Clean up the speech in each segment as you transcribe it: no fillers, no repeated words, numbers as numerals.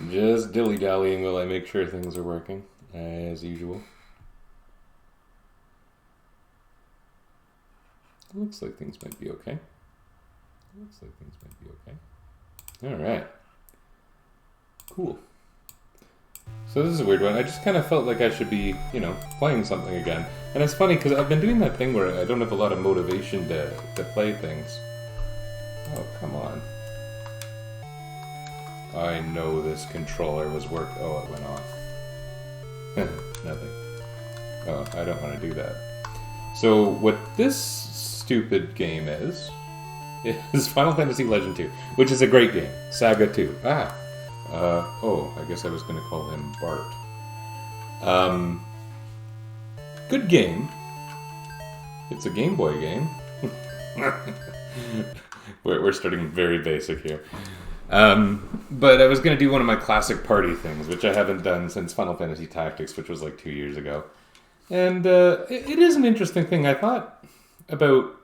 Just dilly-dallying while I make sure things are working, as usual. Looks like things might be okay. Alright. Cool. So this is a weird one. I just kind of felt like I should be, playing something again. And it's funny, because I've been doing that thing where I don't have a lot of motivation to play things. Oh, come on. I know this controller was Oh, it went off. Nothing. Oh, I don't want to do that. So, what this stupid game is Final Fantasy Legend 2, which is a great game. Saga 2. I guess I was going to call him Bart. Good game. It's a Game Boy game. We're starting very basic here. But I was going to do one of my classic party things, which I haven't done since Final Fantasy Tactics, which was like 2 years ago. And it is an interesting thing. I thought about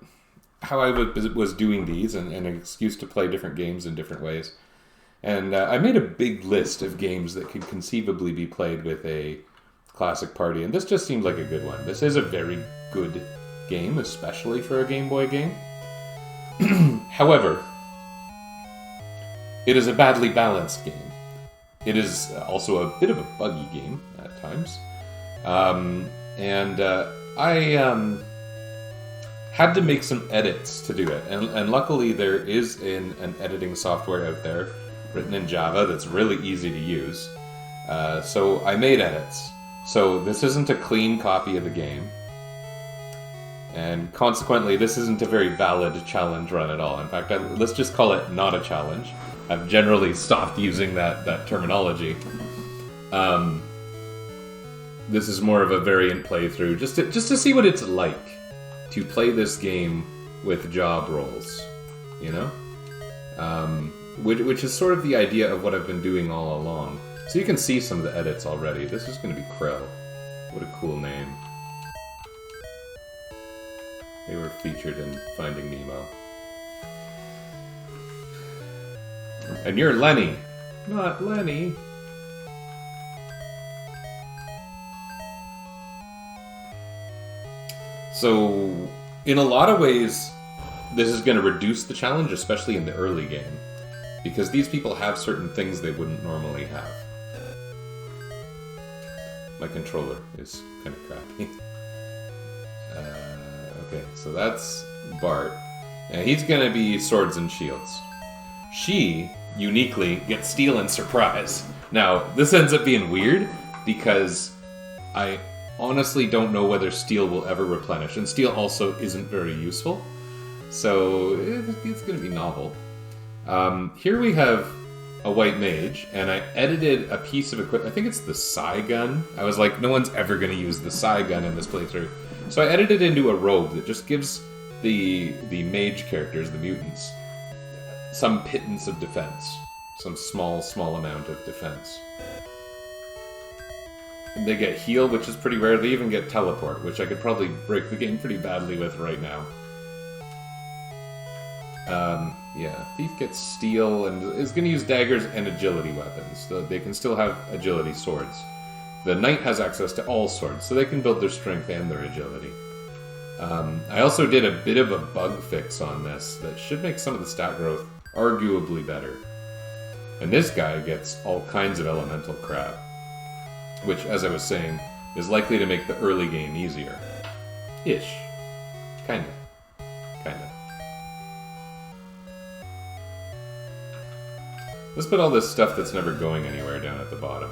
how I was doing these and an excuse to play different games in different ways. And I made a big list of games that could conceivably be played with a classic party, and this just seemed like a good one. This is a very good game, especially for a Game Boy game. However, it is a badly balanced game. It is also a bit of a buggy game at times. I had to make some edits to do it. And luckily there is an editing software out there written in Java that's really easy to use. So I made edits. So this isn't a clean copy of the game. And consequently, this isn't a very valid challenge run at all. In fact, let's just call it not a challenge. I've generally stopped using that terminology. This is more of a variant playthrough, just to see what it's like to play this game with job roles, which is sort of the idea of what I've been doing all along. So you can see some of the edits already. This is going to be Krell. What a cool name. They were featured in Finding Nemo. And you're Lenny, not Lenny. So, in a lot of ways, this is going to reduce the challenge, especially in the early game, because these people have certain things they wouldn't normally have. My controller is kind of crappy. Okay, so that's Bart. And he's going to be Swords and Shields. She, uniquely, gets Steel and Surprise. Now, this ends up being weird, because I honestly don't know whether Steel will ever replenish, and Steel also isn't very useful, so it's going to be novel. Here we have a white mage, and I edited a piece of equipment. I think it's the Psy gun. I was like, no one's ever going to use the Psy gun in this playthrough. So I edited it into a robe that just gives the mage characters, the mutants, some pittance of defense. Some small amount of defense. And they get heal, which is pretty rare. They even get teleport, which I could probably break the game pretty badly with right now. Thief gets steel and is going to use daggers and agility weapons. So they can still have agility swords. The knight has access to all swords, so they can build their strength and their agility. I also did a bit of a bug fix on this that should make some of the stat growth arguably better. And this guy gets all kinds of elemental crap, which, as I was saying, is likely to make the early game easier. Ish. Kinda. Let's put all this stuff that's never going anywhere down at the bottom.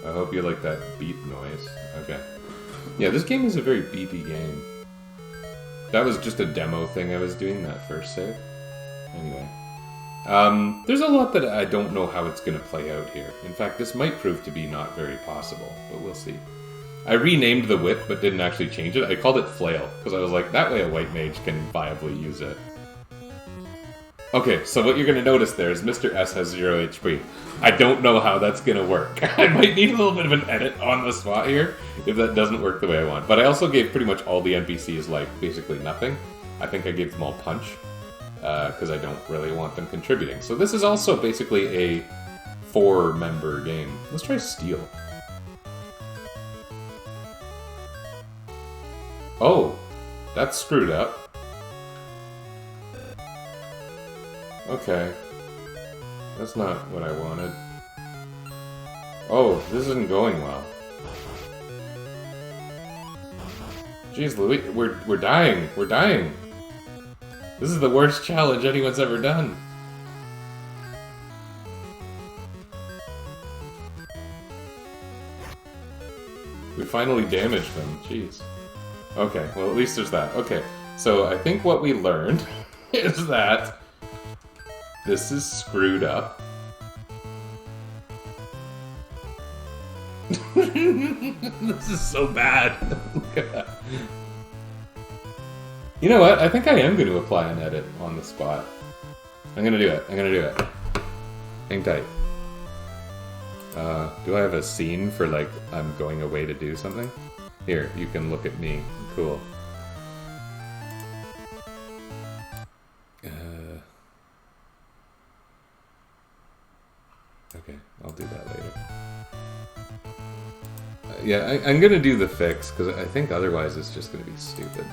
I hope you like that beep noise. Okay. Yeah, this game is a very beepy game. That was just a demo thing I was doing, that first save. Anyway. There's a lot that I don't know how it's going to play out here. In fact, this might prove to be not very possible, but we'll see. I renamed the whip, but didn't actually change it. I called it Flail, because I was like, that way a white mage can viably use it. Okay, so what you're going to notice there is Mr. S has 0 HP. I don't know how that's going to work. I might need a little bit of an edit on the spot here if that doesn't work the way I want. But I also gave pretty much all the NPCs, like, basically nothing. I think I gave them all punch, because I don't really want them contributing. So this is also basically a 4-member game. Let's try Steel. Oh, that's screwed up. Okay. That's not what I wanted. Oh, this isn't going well. Jeez Louis, we're dying. We're dying. This is the worst challenge anyone's ever done. We finally damaged them. Jeez. Okay, well at least there's that. Okay, so I think what we learned is that this is screwed up. This is so bad. Look at that. You know what? I think I am going to apply an edit on the spot. I'm going to do it. I'm going to do it. Hang tight. Do I have a scene for, like, I'm going away to do something? Here, you can look at me. Cool. Okay, I'll do that later. Yeah, I'm gonna do the fix, because I think otherwise it's just gonna be stupid.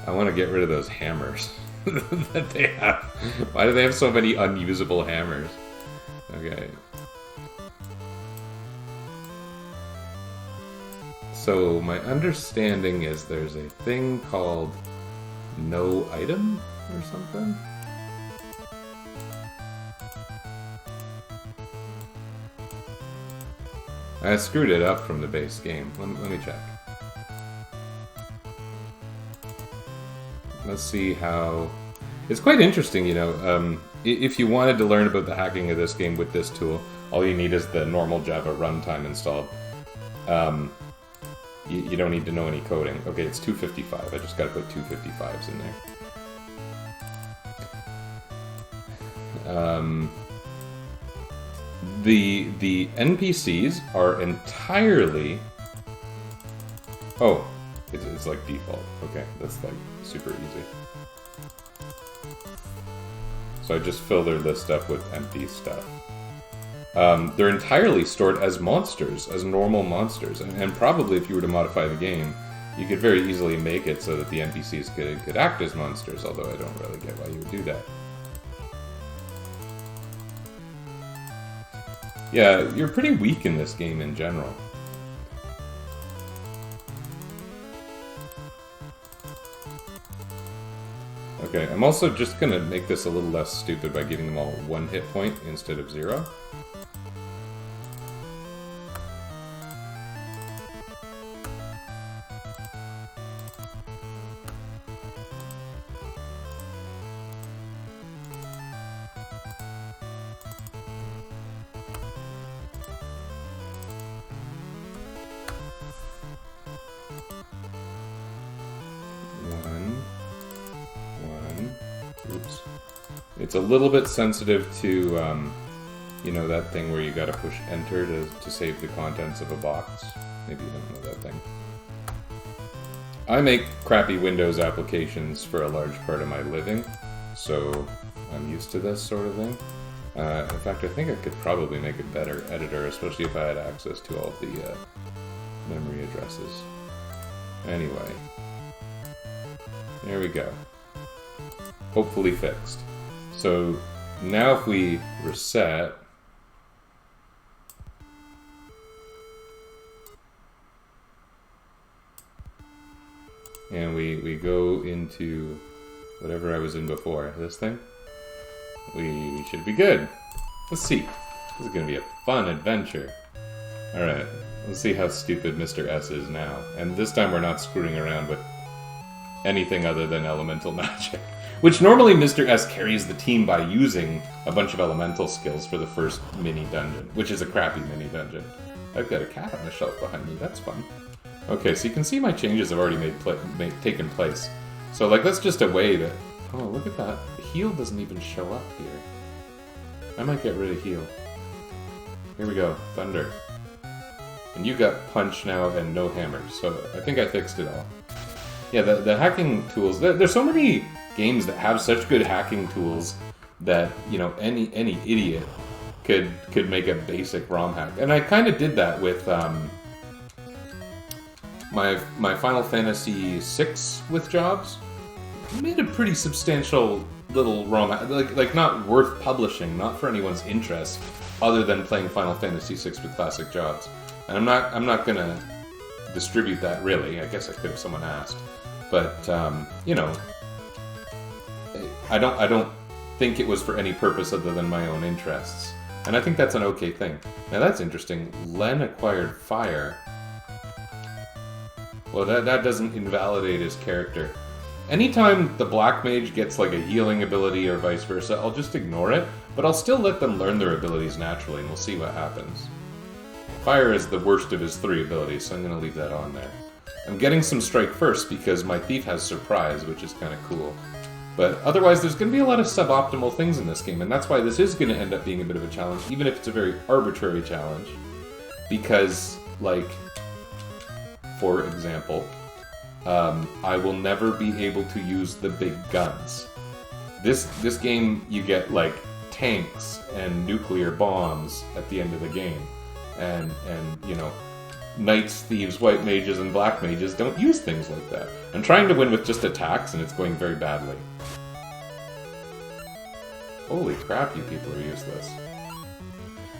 I want to get rid of those hammers that they have. Why do they have so many unusable hammers? Okay. So, my understanding is there's a thing called no item or something? I screwed it up from the base game. Let me check. Let's see how... It's quite interesting, you know. If you wanted to learn about the hacking of this game with this tool, all you need is the normal Java runtime installed. You don't need to know any coding. Okay, it's 255. I just gotta put 255s in there. The NPCs are entirely... Oh, it's like default. Okay, that's like super easy. So I just fill their list up with empty stuff. They're entirely stored as monsters, as normal monsters. And probably if you were to modify the game, you could very easily make it so that the NPCs could act as monsters, although I don't really get why you would do that. Yeah, you're pretty weak in this game in general. Okay, I'm also just gonna make this a little less stupid by giving them all 1 hit point instead of 0. Oops. It's a little bit sensitive to, you know, that thing where you gotta push enter to save the contents of a box. Maybe you don't know that thing. I make crappy Windows applications for a large part of my living, so I'm used to this sort of thing. In fact, I think I could probably make a better editor, especially if I had access to all the memory addresses. Anyway. There we go. Hopefully fixed. So now if we reset, and we go into whatever I was in before, this thing, we should be good. Let's see. This is going to be a fun adventure. Alright, let's see how stupid Mr. S is now. And this time we're not screwing around with anything other than elemental magic. Which normally Mr. S carries the team by using a bunch of elemental skills for the first mini-dungeon, which is a crappy mini-dungeon. I've got a cat on the shelf behind me, that's fun. Okay, so you can see my changes have already taken place. So, like, that's just a way that... Oh, look at that. heal doesn't even show up here. I might get rid of heal. Here we go, thunder. And you got punch now and no hammers, so I think I fixed it all. Yeah, the hacking tools, there's so many games that have such good hacking tools that, you know, any idiot could make a basic ROM hack. And I kind of did that with my Final Fantasy VI with jobs. Made a pretty substantial little ROM hack, like not worth publishing, not for anyone's interest, other than playing Final Fantasy VI with classic jobs. And I'm not gonna distribute that really. I guess I could if someone asked, but you know, I don't think it was for any purpose other than my own interests, and I think that's an okay thing. Now that's interesting. Len acquired fire. Well, that doesn't invalidate his character. Anytime the Black Mage gets like a healing ability or vice versa, I'll just ignore it, but I'll still let them learn their abilities naturally, and we'll see what happens. Fire is the worst of his 3 abilities, so I'm going to leave that on there. I'm getting some strike first because my thief has surprise, which is kind of cool. But otherwise, there's going to be a lot of suboptimal things in this game, and that's why this is going to end up being a bit of a challenge, even if it's a very arbitrary challenge. Because, like, for example, I will never be able to use the big guns. This game, you get, like, tanks and nuclear bombs at the end of the game. And you know, knights, thieves, white mages, and black mages don't use things like that. I'm trying to win with just attacks, and it's going very badly. Holy crap, you people are useless.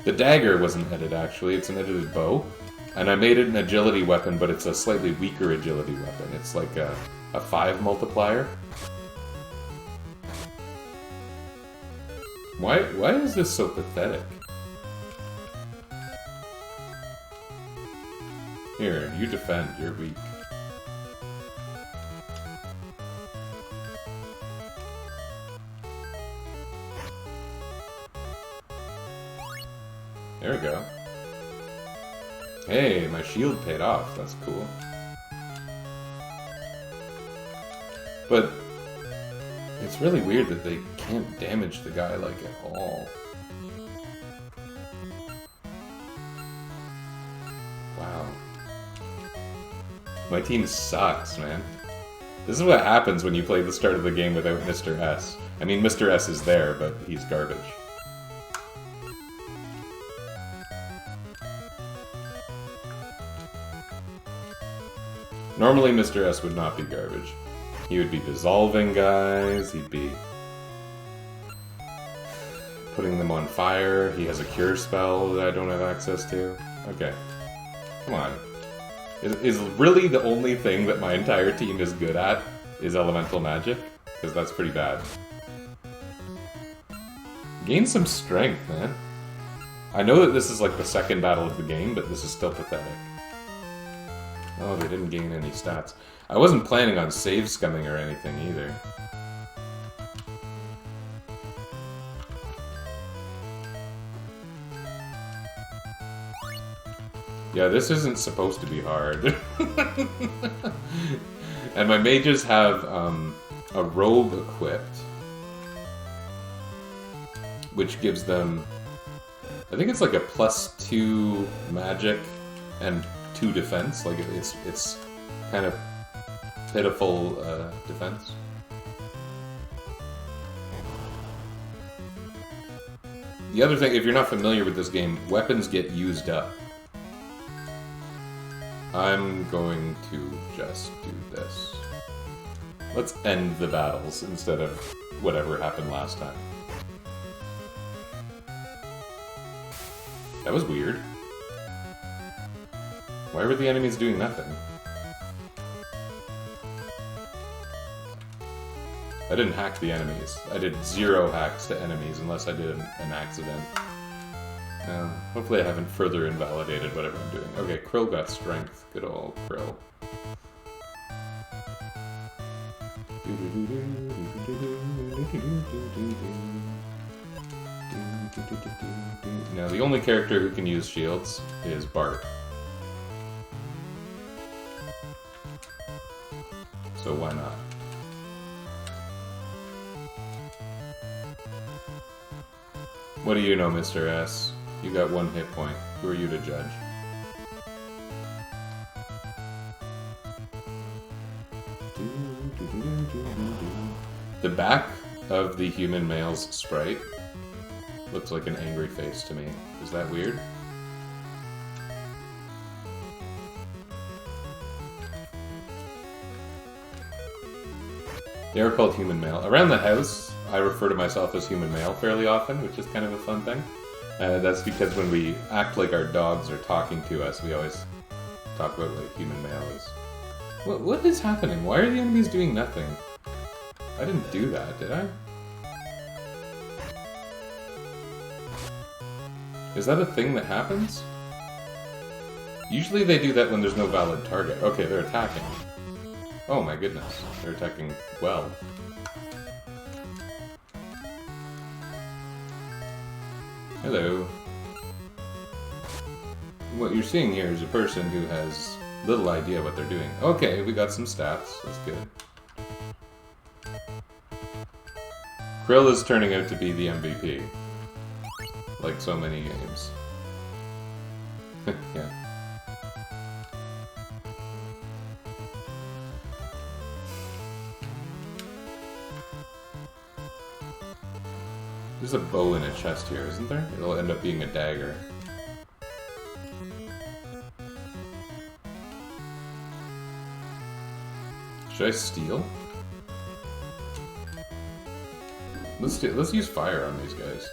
The dagger wasn't edited, actually. It's an edited bow. And I made it an agility weapon, but it's a slightly weaker agility weapon. It's like a 5 multiplier. Why is this so pathetic? Here, you defend. You're weak. There we go. Hey, my shield paid off. That's cool. But it's really weird that they can't damage the guy, like, at all. Wow. My team sucks, man. This is what happens when you play the start of the game without Mr. S. I mean, Mr. S is there, but he's garbage. Normally, Mr. S would not be garbage. He would be dissolving guys, he'd be putting them on fire, he has a cure spell that I don't have access to. Okay. Come on. Is really the only thing that my entire team is good at is elemental magic? Because that's pretty bad. Gain some strength, man. I know that this is like the second battle of the game, but this is still pathetic. Oh, they didn't gain any stats. I wasn't planning on save scumming or anything either. Yeah, this isn't supposed to be hard. And my mages have a robe equipped, which gives them, I think it's like a +2 magic and 2 defense. Like it's kind of pitiful defense. The other thing, if you're not familiar with this game, weapons get used up. I'm going to just do this. Let's end the battles instead of whatever happened last time. That was weird. Why were the enemies doing nothing? I didn't hack the enemies. I did 0 hacks to enemies unless I did an accident. Hopefully I haven't further invalidated whatever I'm doing. Okay, Krill got strength. Good old Krill. Now, the only character who can use shields is Bart. So why not? What do you know, Mr. S? You got 1 hit point. Who are you to judge? The back of the human male's sprite looks like an angry face to me. Is that weird? They are called human male. Around the house, I refer to myself as human male fairly often, which is kind of a fun thing. That's because when we act like our dogs are talking to us, we always talk about what human male is. What is happening? Why are the enemies doing nothing? I didn't do that, did I? Is that a thing that happens? Usually they do that when there's no valid target. Okay, they're attacking. Oh my goodness, they're attacking well. Hello. What you're seeing here is a person who has little idea what they're doing. Okay, we got some stats. That's good. Krill is turning out to be the MVP. Like so many games. Yeah. There's a bow in a chest here, isn't there? It'll end up being a dagger. Should I steal? Let's use fire on these guys.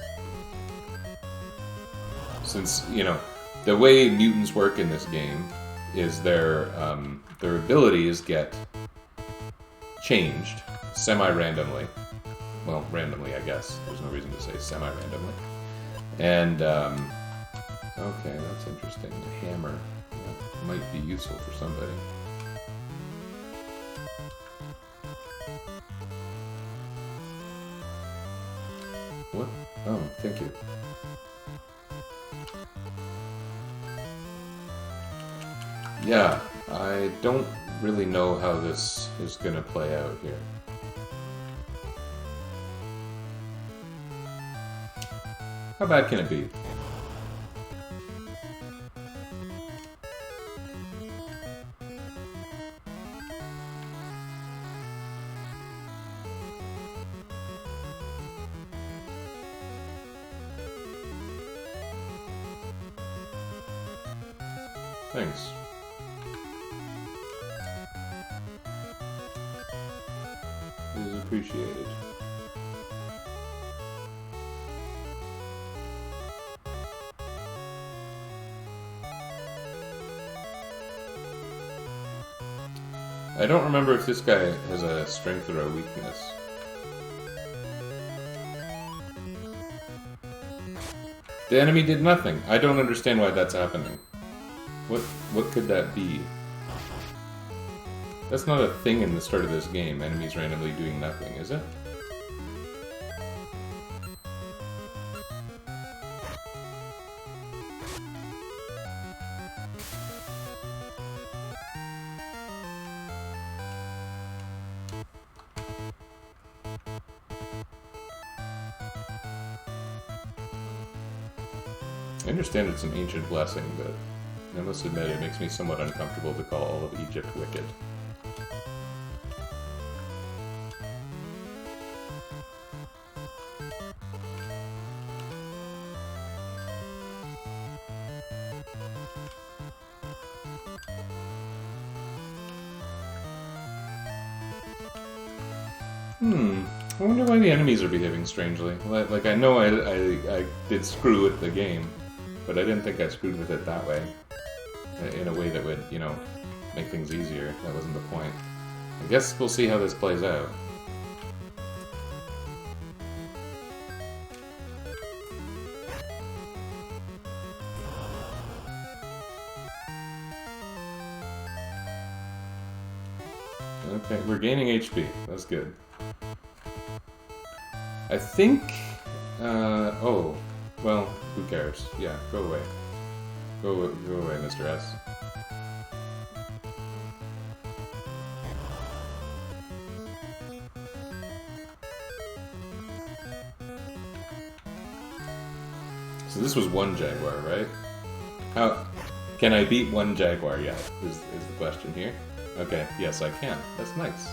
Since, you know, the way mutants work in this game is their abilities get changed semi-randomly. Well, randomly, I guess. There's no reason to say semi-randomly. And, okay, that's interesting. The hammer. That might be useful for somebody. What? Oh, thank you. Yeah, I don't really know how this is gonna play out here. How bad can it be? Thanks. It is appreciated. I don't remember if this guy has a strength or a weakness. The enemy did nothing. I don't understand why that's happening. What could that be? That's not a thing in the start of this game, enemies randomly doing nothing, is it? I understand it's an ancient blessing, but I must admit it makes me somewhat uncomfortable to call all of Egypt wicked. I wonder why the enemies are behaving strangely. Like I know I did screw with the game, but I didn't think I screwed with it that way. In a way that would, you know, make things easier. That wasn't the point. I guess we'll see how this plays out. Okay, we're gaining HP. That's good. I think... oh. Well, who cares? Yeah, go away. Go away, Mr. S. So this was one jaguar, right? How can I beat one jaguar yet? Is the question here. Okay, yes I can. That's nice.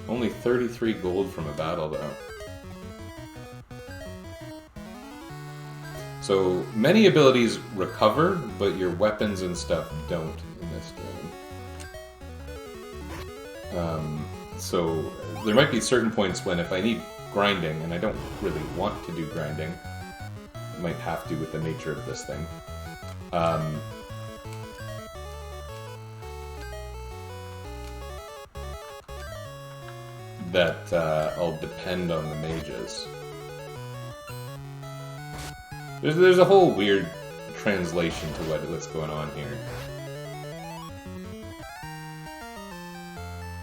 Only 33 gold from a battle though. So many abilities recover, but your weapons and stuff don't in this game. So there might be certain points when if I need grinding, and I don't really want to do grinding, I might have to with the nature of this thing. That I'll depend on the mages. There's a whole weird translation to what's going on here.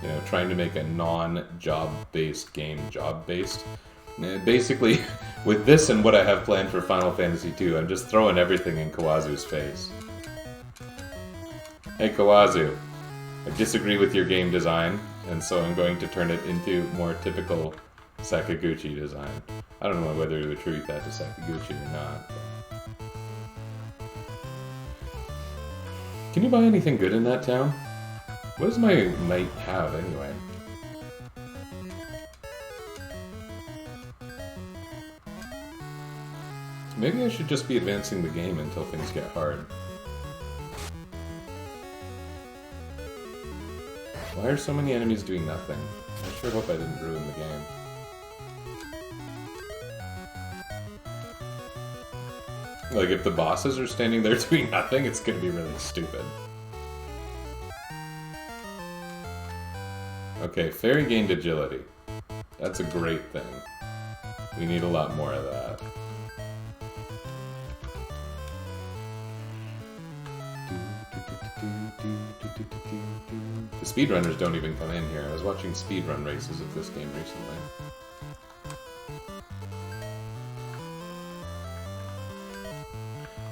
You know, trying to make a non-job-based game job-based. Basically, with this and what I have planned for Final Fantasy II, I'm just throwing everything in Kawazu's face. Hey Kawazu, I disagree with your game design, and so I'm going to turn it into more typical Sakaguchi design. I don't know whether to attribute that to Sakaguchi or not. But... Can you buy anything good in that town? What does my knight have, anyway? Maybe I should just be advancing the game until things get hard. Why are so many enemies doing nothing? I sure hope I didn't ruin the game. Like, if the bosses are standing there doing nothing, it's gonna be really stupid. Okay, fairy gained agility. That's a great thing. We need a lot more of that. The speedrunners don't even come in here. I was watching speedrun races of this game recently.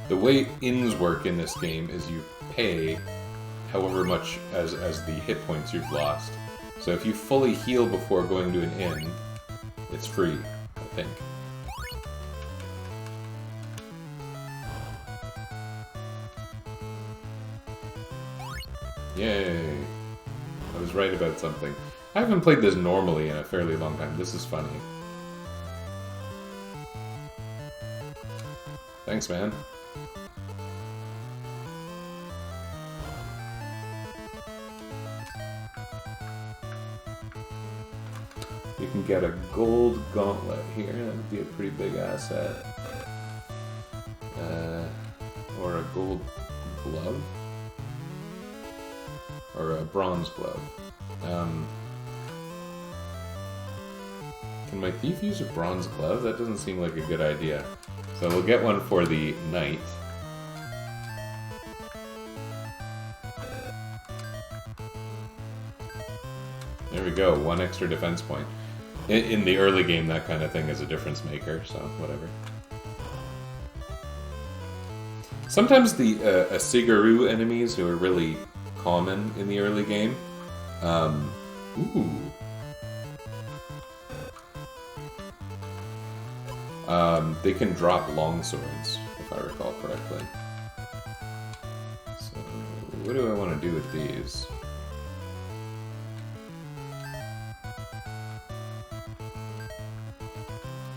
The way inns work in this game is you pay however much as the hit points you've lost. So if you fully heal before going to an inn, it's free, I think. Yay! I was right about something. I haven't played this normally in a fairly long time. This is funny. Thanks, man. You can get a gold gauntlet here. That would be a pretty big asset. Or a gold glove. Or a bronze glove. Can my thief use a bronze glove? That doesn't seem like a good idea. So we'll get one for the knight. There we go, 1 extra defense point. In the early game, that kind of thing is a difference maker, so whatever. Sometimes the Asigaru enemies, who are really common in the early game, they can drop long swords, if I recall correctly. So, what do I want to do with these?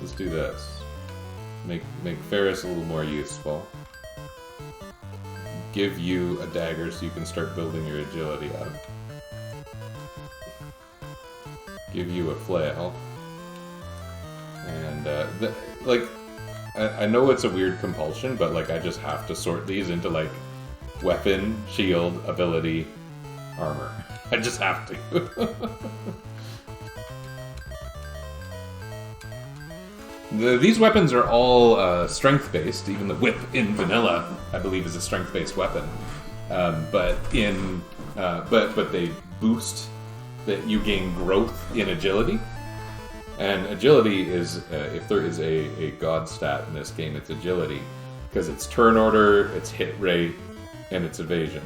Let's do this. Make Ferris a little more useful. Give you a dagger so you can start building your agility up. Give you a flail. And, like, I know it's a weird compulsion, but, like, I just have to sort these into, like, weapon, shield, ability, armor. I just have to. These weapons are all strength-based. Even the whip in vanilla, I believe, is a strength-based weapon. But they boost that you gain growth in agility. And agility is, if there is a god stat in this game, it's agility. Because it's turn order, it's hit rate, and it's evasion.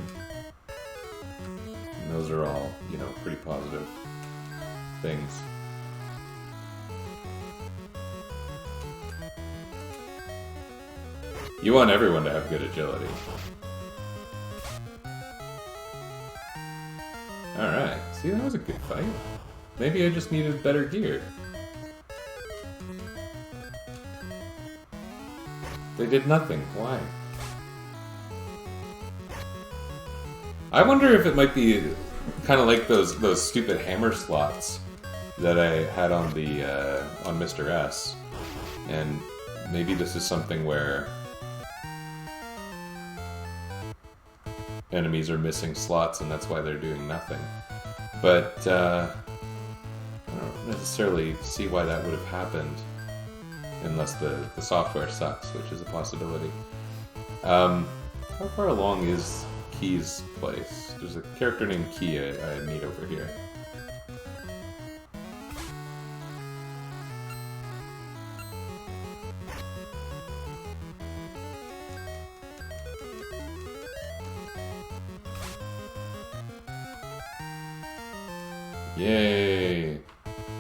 And those are all, you know, pretty positive things. You want everyone to have good agility. Alright, see, that was a good fight. Maybe I just needed better gear. They did nothing. Why? I wonder if it might be kind of like those stupid hammer slots that I had on the on Mr. S, and maybe this is something where enemies are missing slots and that's why they're doing nothing. But I don't necessarily see why that would have happened unless the software sucks, which is a possibility. How far along is Key's place? There's a character named Key I meet over here. Yay!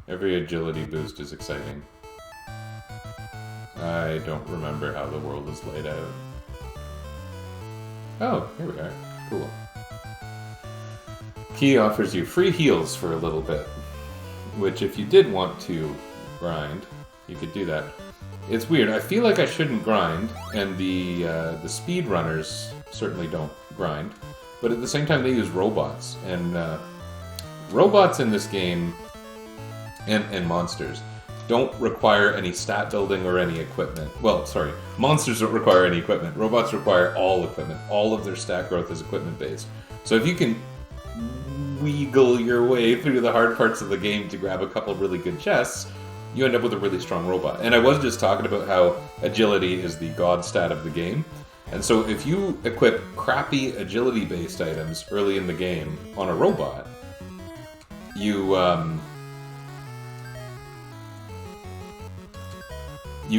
Every agility boost is exciting. I don't remember how the world is laid out. Oh, here we are. Cool. Key offers you free heals for a little bit, which if you did want to grind, you could do that. It's weird. I feel like I shouldn't grind, and the speedrunners certainly don't grind, but at the same time they use robots, and robots in this game and monsters don't require any stat building or any equipment. Well, sorry, monsters don't require any equipment. Robots require all equipment. All of their stat growth is equipment based. So if you can wiggle your way through the hard parts of the game to grab a couple really good chests, you end up with a really strong robot. And I was just talking about how agility is the god stat of the game. And so if you equip crappy agility based items early in the game on a robot, you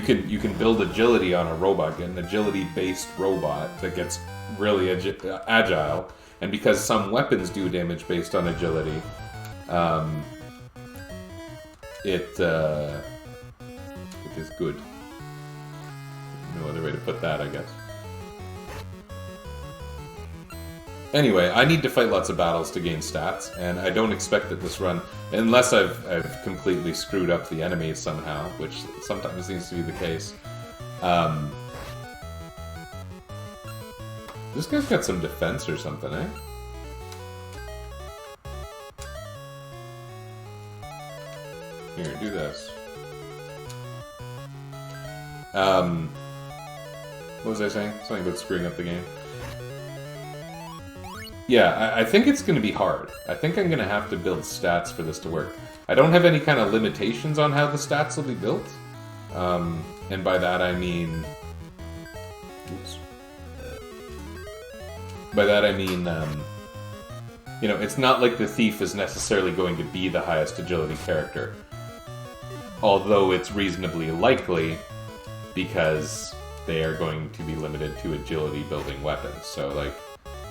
can build agility on a robot, get an agility-based robot that gets really agile, and because some weapons do damage based on agility, it is good. No other way to put that, I guess. Anyway, I need to fight lots of battles to gain stats, and I don't expect that this run, unless I've completely screwed up the enemies somehow, which sometimes seems to be the case. This guy's got some defense or something, eh? Here, do this. What was I saying? Something about screwing up the game. Yeah, I think it's going to be hard. I think I'm going to have to build stats for this to work. I don't have any kind of limitations on how the stats will be built. And by that I mean... Oops. By that I mean, you know, it's not like the thief is necessarily going to be the highest agility character. Although it's reasonably likely, because they are going to be limited to agility building weapons. So, like,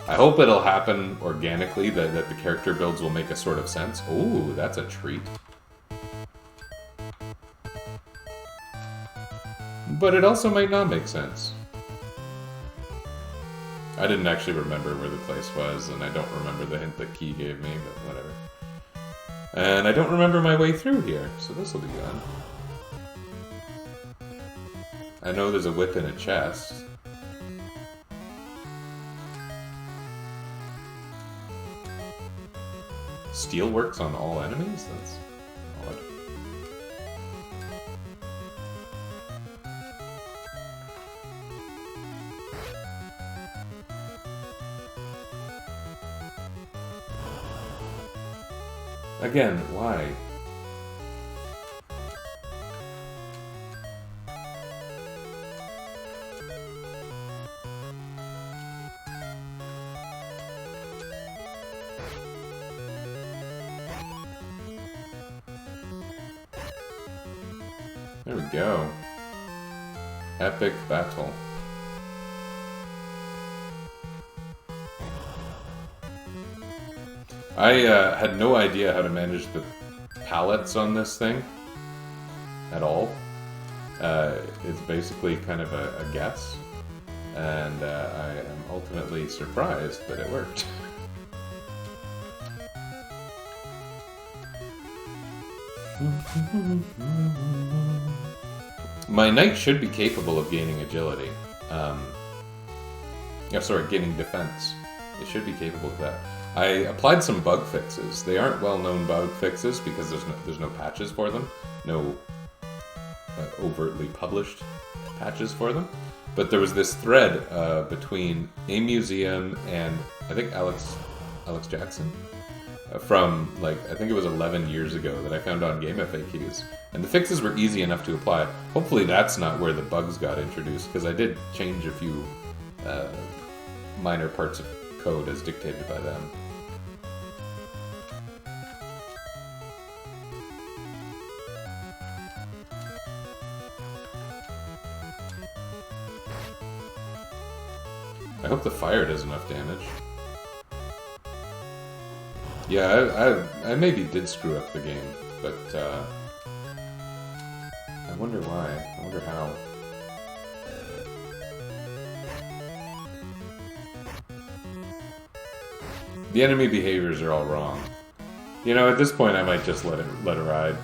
I hope it'll happen organically, that the character builds will make a sort of sense. Ooh, that's a treat. But it also might not make sense. I didn't actually remember where the place was, and I don't remember the hint that Key gave me, but whatever. And I don't remember my way through here, so this will be good. I know there's a whip in a chest. Steel works on all enemies? That's odd. Again, why? There we go. Epic battle. I had no idea how to manage the pallets on this thing at all. It's basically kind of a guess. And I am ultimately surprised that it worked. My knight should be capable of gaining agility. Gaining defense. It should be capable of that. I applied some bug fixes. They aren't well-known bug fixes because there's no patches for them. No overtly published patches for them. But there was this thread between a museum and I think Alex Jackson from I think it was 11 years ago that I found on Game FAQs. And the fixes were easy enough to apply. Hopefully that's not where the bugs got introduced, because I did change a few minor parts of code as dictated by them. I hope the fire does enough damage. Yeah, I maybe did screw up the game, but I wonder why. I wonder how. The enemy behaviors are all wrong. You know, at this point I might just let it ride.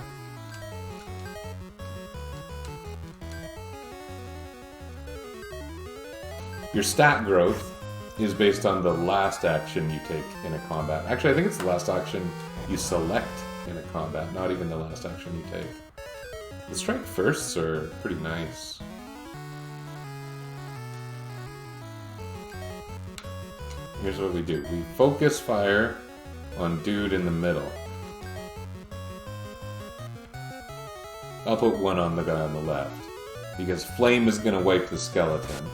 Your stat growth is based on the last action you take in a combat. Actually, I think it's the last action you select in a combat, not even the last action you take. The strike firsts are pretty nice. Here's what we do. We focus fire on dude in the middle. I'll put one on the guy on the left, because flame is going to wipe the skeleton.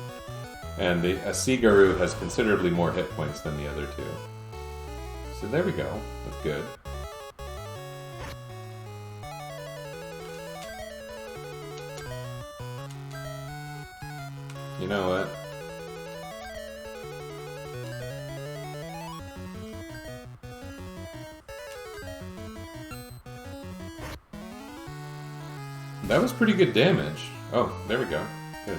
And a Sigaru has considerably more hit points than the other two. So there we go. That's good. You know what? That was pretty good damage. Oh, there we go. Good.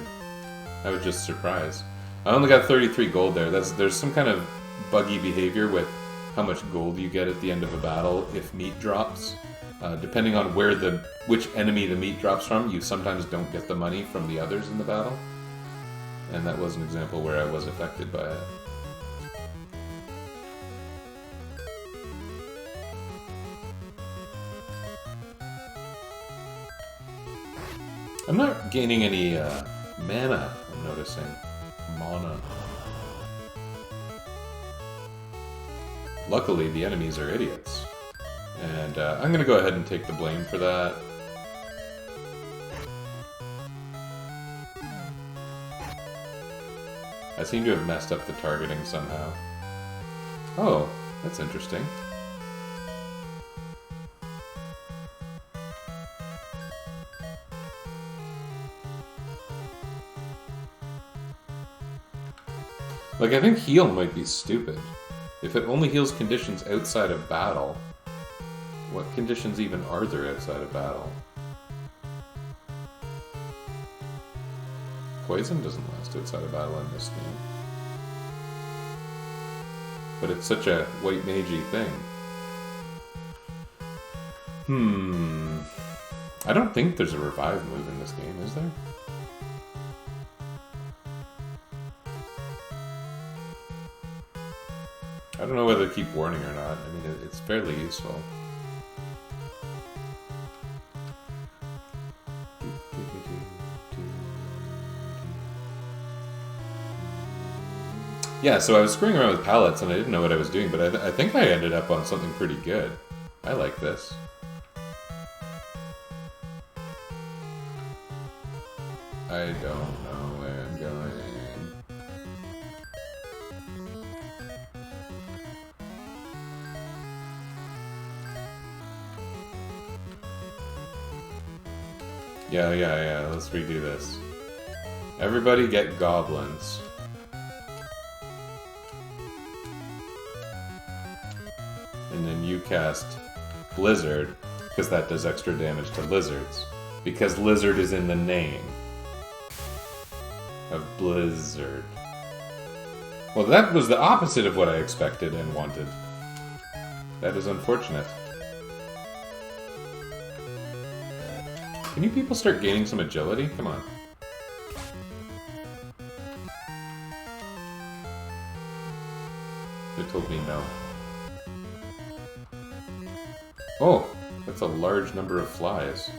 I was just surprised. I only got 33 gold there. There's some kind of buggy behavior with how much gold you get at the end of a battle if meat drops. Depending on which enemy the meat drops from, you sometimes don't get the money from the others in the battle. And that was an example where I was affected by it. I'm not gaining any mana, I'm noticing. Mana. Luckily, the enemies are idiots. And I'm gonna go ahead and take the blame for that. I seem to have messed up the targeting somehow. Oh, that's interesting. Like, I think heal might be stupid. If it only heals conditions outside of battle, what conditions even are there outside of battle? Poison doesn't last outside of battle in this game. But it's such a white magey thing. I don't think there's a revive move in this game, is there? I don't know whether to keep warning or not. I mean, it's fairly useful. Yeah, so I was screwing around with palettes and I didn't know what I was doing, but I think I ended up on something pretty good. I like this. I don't know where I'm going. Yeah, let's redo this. Everybody get goblins. And then you cast Blizzard, because that does extra damage to lizards. Because lizard is in the name. of Blizzard. Well, that was the opposite of what I expected and wanted. That is unfortunate. Can you people start gaining some agility? Come on. They told me no. Oh, that's a large number of flies.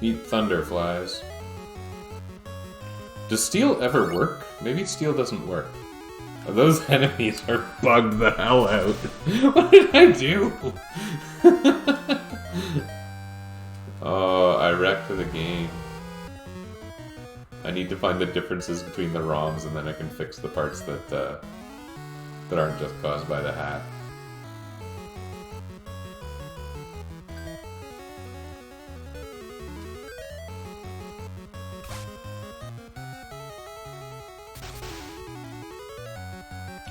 Eat thunder, flies. Does steel ever work? Maybe steel doesn't work. Oh, those enemies are bugged the hell out. What did I do? Oh, I wrecked the game. I need to find the differences between the ROMs, and then I can fix the parts that aren't just caused by the hack.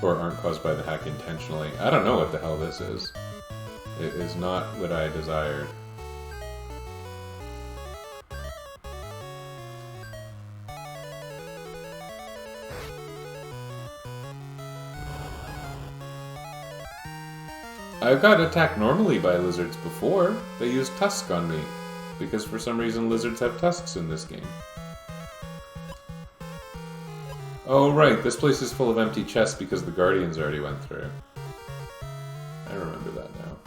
Or aren't caused by the hack intentionally. I don't know what the hell this is. It is not what I desired. I've got attacked normally by lizards before. They used tusk on me. Because for some reason lizards have tusks in this game. Oh right, this place is full of empty chests because the Guardians already went through. I remember that now.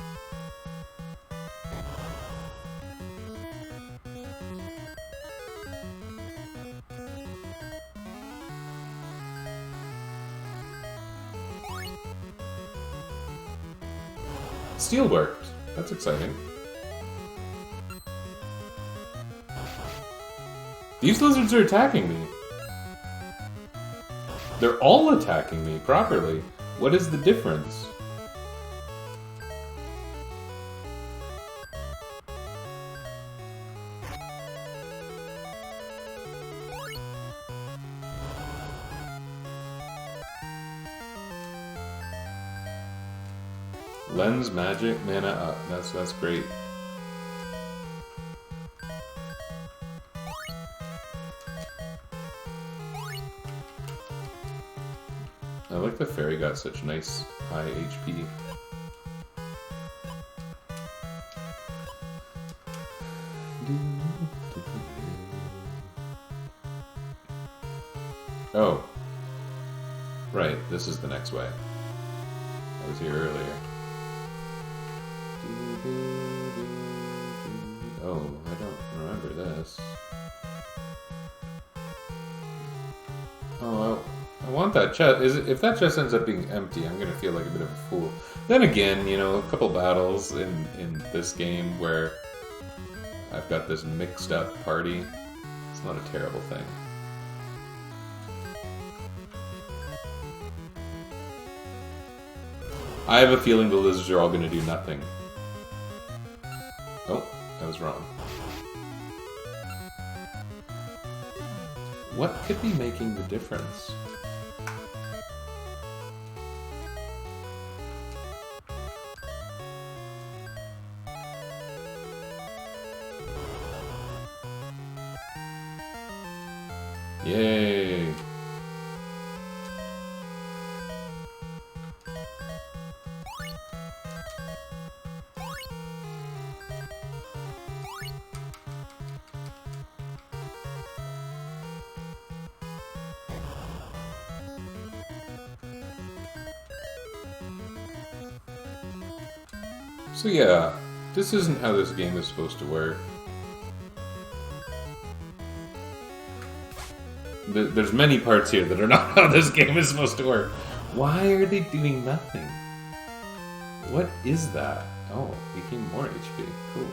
Steel worked. That's exciting. These lizards are attacking me. They're all attacking me properly. What is the difference? Lens, magic, mana up. That's great. I like the fairy got such nice high HP. Oh. Right, this is the next way. I was here earlier. Oh, I don't remember this. Oh, I want that chest. If that chest ends up being empty, I'm gonna feel like a bit of a fool. Then again, you know, a couple battles in this game where I've got this mixed up party. It's not a terrible thing. I have a feeling the lizards are all gonna do nothing. Oh, I was wrong. What could be making the difference? Yay! So yeah, this isn't how this game is supposed to work. There's many parts here that are not how this game is supposed to work. Why are they doing nothing? What is that? Oh, became more HP. Cool.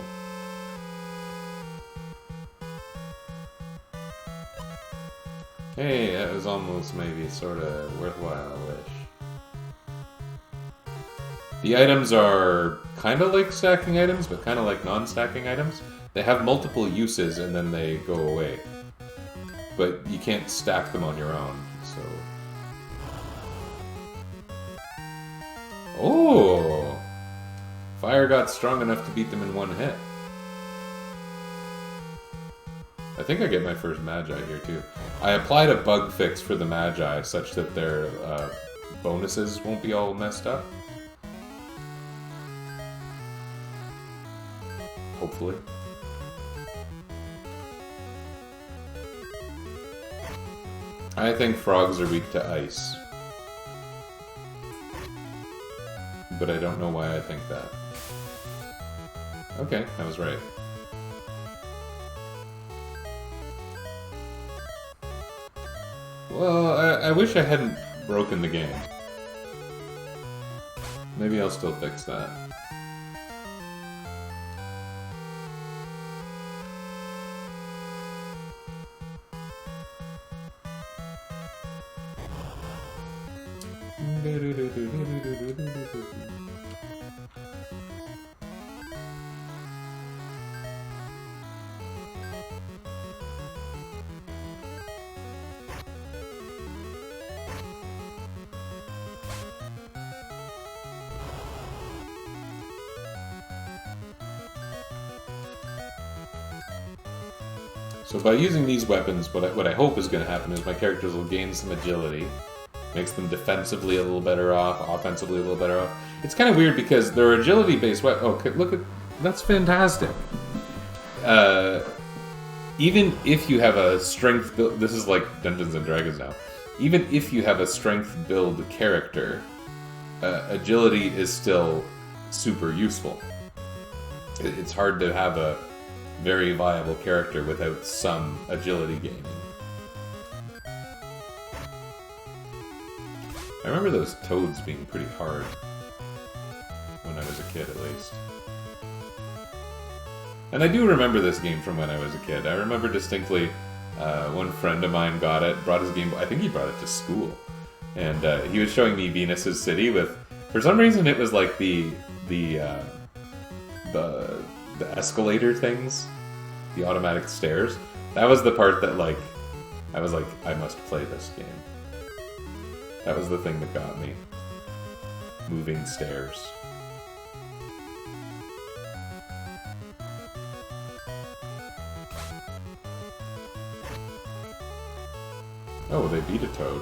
Hey, that was almost maybe sort of worthwhile-ish. The items are kind of like stacking items, but kind of like non-stacking items. They have multiple uses and then they go away. But you can't stack them on your own, so... Oh! Fire got strong enough to beat them in one hit. I think I get my first Magi here too. I applied a bug fix for the Magi such that their bonuses won't be all messed up. Hopefully. I think frogs are weak to ice. But I don't know why I think that. Okay, I was right. Well, I wish I hadn't broken the game. Maybe I'll still fix that. So by using these weapons, what I hope is going to happen is my characters will gain some agility. Makes them defensively a little better off, offensively a little better off. It's kind of weird because they're agility-based weapons. Oh, look at... That's fantastic. Even if you have a strength build... This is like Dungeons & Dragons now. Even if you have a strength build character, agility is still super useful. It's hard to have a very viable character without some agility gaining. I remember those toads being pretty hard when I was a kid, at least. And I do remember this game from when I was a kid. I remember distinctly one friend of mine got it, brought his Game Boy. I think he brought it to school. And he was showing me Venus's City with... For some reason it was like the escalator things. The automatic stairs. That was the part that, like... I was like, I must play this game. That was the thing that got me. Moving stairs. Oh, they beat a toad.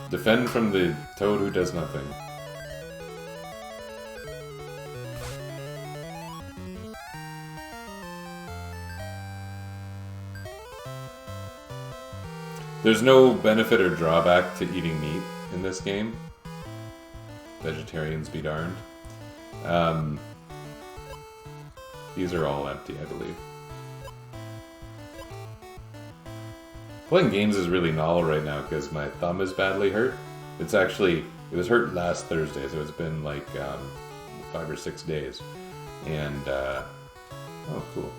Defend from the toad who does nothing. There's no benefit or drawback to eating meat in this game. Vegetarians be darned. These are all empty, I believe. Playing games is really novel right now because my thumb is badly hurt. It was hurt last Thursday, so it's been like 5 or 6 days. And, oh, cool.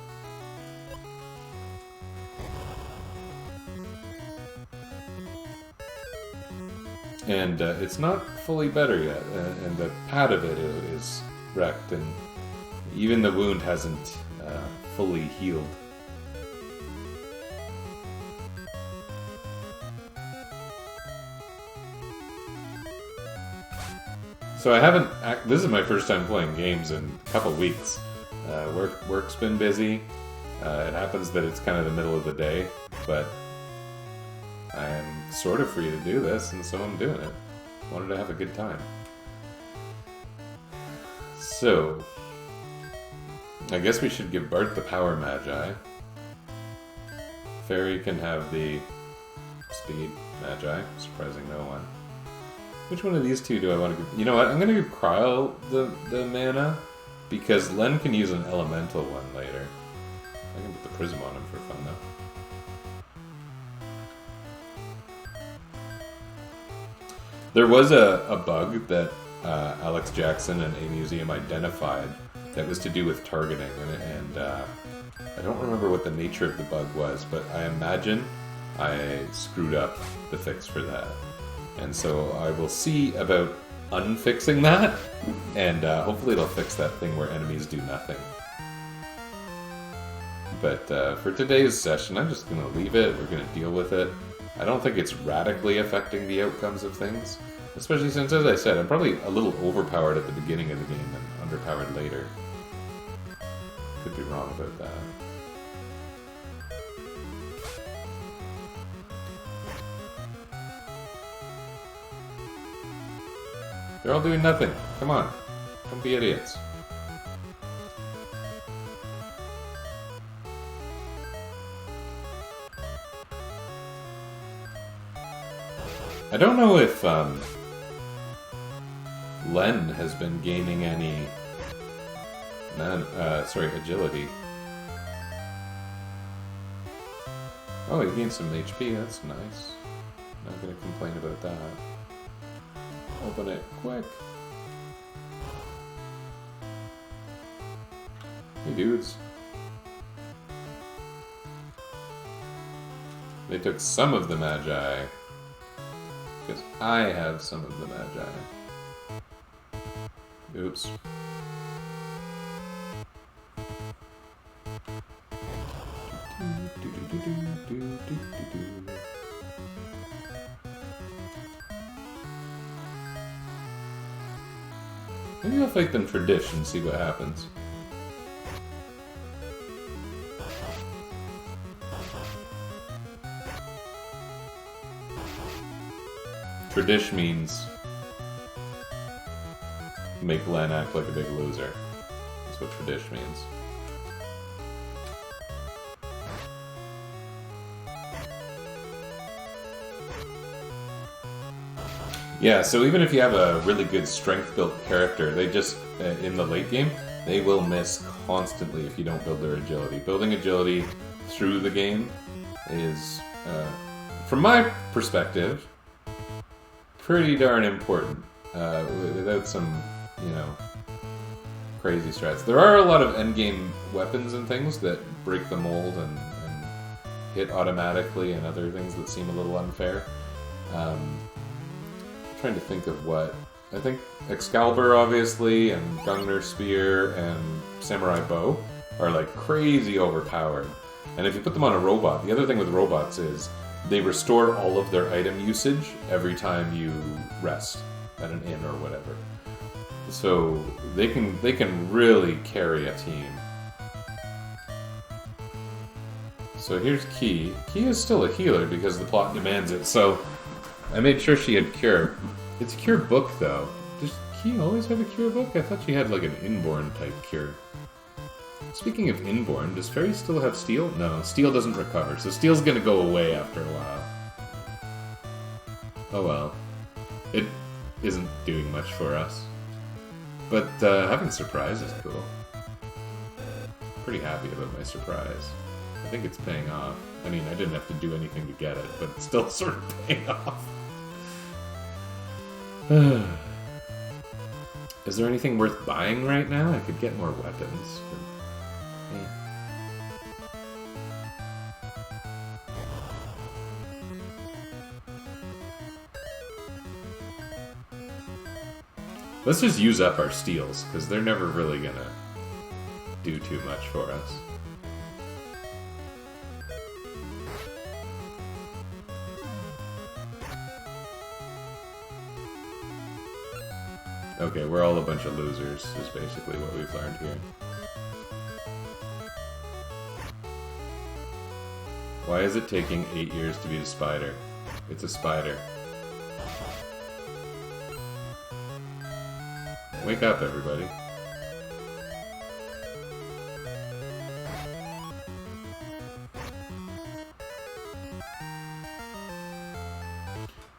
And it's not fully better yet, and the pad of it is wrecked, and even the wound hasn't fully healed. So I haven't... This is my first time playing games in a couple weeks. Work's been busy. It happens that it's kind of the middle of the day, but I am sort of free to do this, and so I'm doing it. Wanted to have a good time. So, I guess we should give Bart the Power Magi. Fairy can have the Speed Magi, surprising no one. Which one of these two do I want to give? You know what, I'm going to give Cryle the mana, because Len can use an elemental one later. I can put the Prism on him for fun, though. There was a bug that Alex Jackson and A Museum identified that was to do with targeting, and I don't remember what the nature of the bug was, but I imagine I screwed up the fix for that. And so I will see about unfixing that, and hopefully it'll fix that thing where enemies do nothing. But for today's session, I'm just going to leave it. We're going to deal with it. I don't think it's radically affecting the outcomes of things. Especially since, as I said, I'm probably a little overpowered at the beginning of the game and underpowered later. Could be wrong about that. They're all doing nothing. Come on. Don't be idiots. I don't know if Len has been gaining any agility. Oh, he gained some HP, that's nice. Not gonna complain about that. Open it, quick! Hey dudes. They took some of the Magi. Because I have some of the Magi. Oops. Maybe I'll fight them tradition and see what happens. Tradish means make Len act like a big loser. That's what Tradish means. Yeah, so even if you have a really good strength-built character, they just, in the late game, they will miss constantly if you don't build their agility. Building agility through the game is, from my perspective, pretty darn important. Without some, crazy strats. There are a lot of endgame weapons and things that break the mold and hit automatically and other things that seem a little unfair. Trying to think of what. I think Excalibur, obviously, and Gungnir Spear and Samurai Bow are like crazy overpowered. And if you put them on a robot, the other thing with robots is they restore all of their item usage every time you rest at an inn or whatever. So they can really carry a team. So here's Key. Key is still a healer because the plot demands it, so I made sure she had Cure. It's a Cure book, though. Does Key always have a Cure book? I thought she had, like, an Inborn type Cure. Speaking of Inborn, does Fairy still have Steel? No, Steel doesn't recover, so Steel's gonna go away after a while. Oh well. It isn't doing much for us. But having Surprise is cool. Pretty happy about my Surprise. I think it's paying off. I mean, I didn't have to do anything to get it, but it's still sort of paying off. Is there anything worth buying right now? I could get more weapons. But, eh. Let's just use up our steals, because they're never really gonna do too much for us. Okay, we're all a bunch of losers, is basically what we've learned here. Why is it taking 8 years to beat a spider? It's a spider. Wake up, everybody.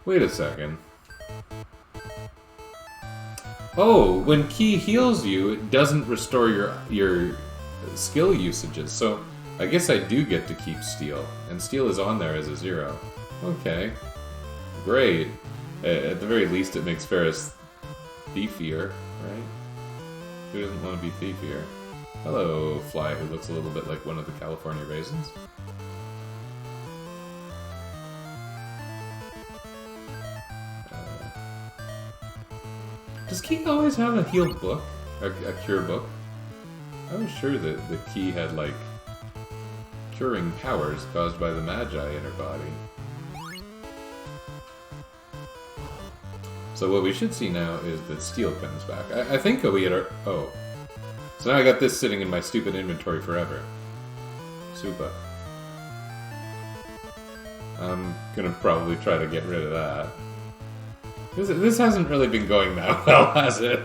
Wait a second. Oh, when Key heals you, it doesn't restore your skill usages. So I guess I do get to keep Steel, and Steel is on there as a 0. Okay, great. At the very least, it makes Ferris thiefier, right? Who doesn't want to be thiefier? Hello, Fly, who looks a little bit like one of the California Raisins. Does Key always have a healed book? A cure book? I was sure that the Key had, like, curing powers caused by the Magi in her body. So what we should see now is that steel comes back. I think we had our... Oh. So now I got this sitting in my stupid inventory forever. Super. I'm gonna probably try to get rid of that. This hasn't really been going that well, has it?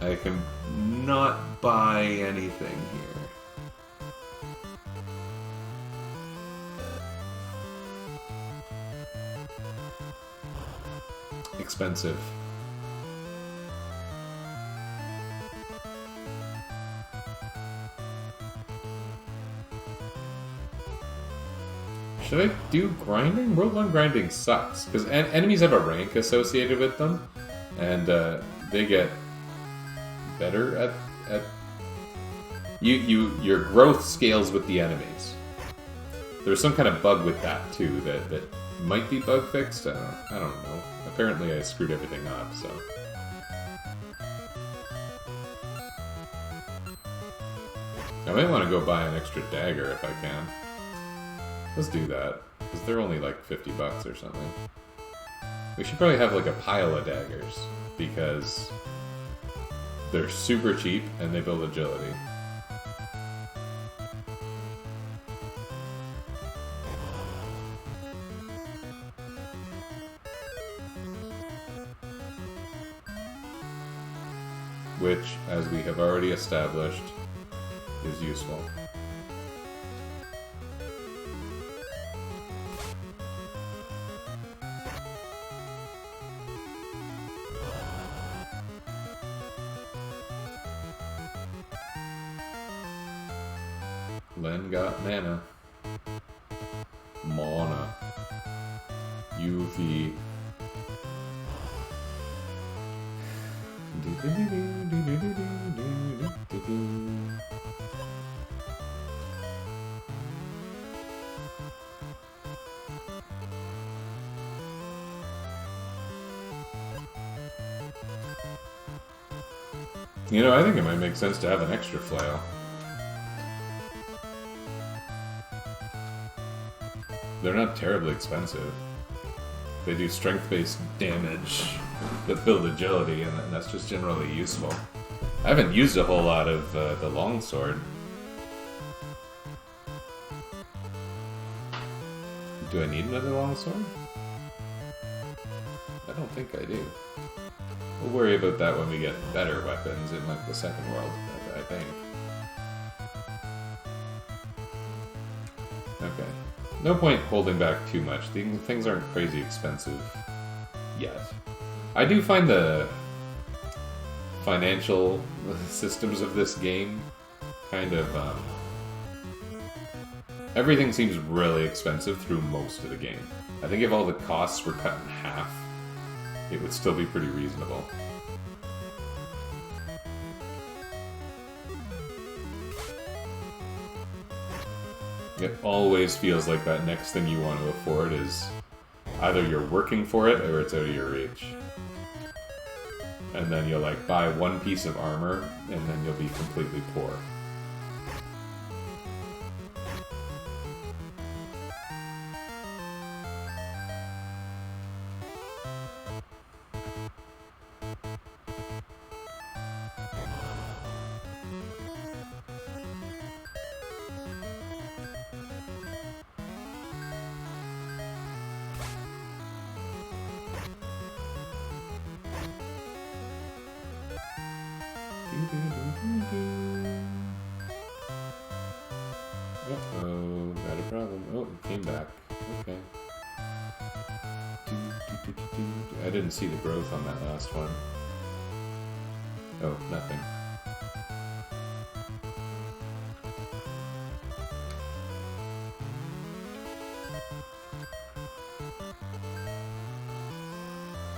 I can not buy anything here. Expensive. Should I do grinding? World 1 grinding sucks, because enemies have a rank associated with them, and they get better at... Your growth scales with the enemies. There's some kind of bug with that, too, that might be bug fixed. I don't know. Apparently I screwed everything up, so... I might want to go buy an extra dagger if I can. Let's do that, because they're only like 50 bucks or something. We should probably have like a pile of daggers, because they're super cheap and they build agility. Which, as we have already established, is useful. Len got mana. Mana. UV. You know, I think it might make sense to have an extra flail. They're not terribly expensive. They do strength-based damage that build agility, and that's just generally useful. I haven't used a whole lot of the longsword. Do I need another longsword? I don't think I do. We'll worry about that when we get better weapons in like the second world, I think. Okay. No point holding back too much. Things aren't crazy expensive yet. I do find the financial systems of this game kind of... everything seems really expensive through most of the game. I think if all the costs were cut in half, it would still be pretty reasonable. It always feels like that next thing you want to afford is either you're working for it or it's out of your reach. And then you'll like buy one piece of armor and then you'll be completely poor. Uh-oh, got a problem. Oh, it came back. Okay. I didn't see the growth on that last one. Oh, nothing.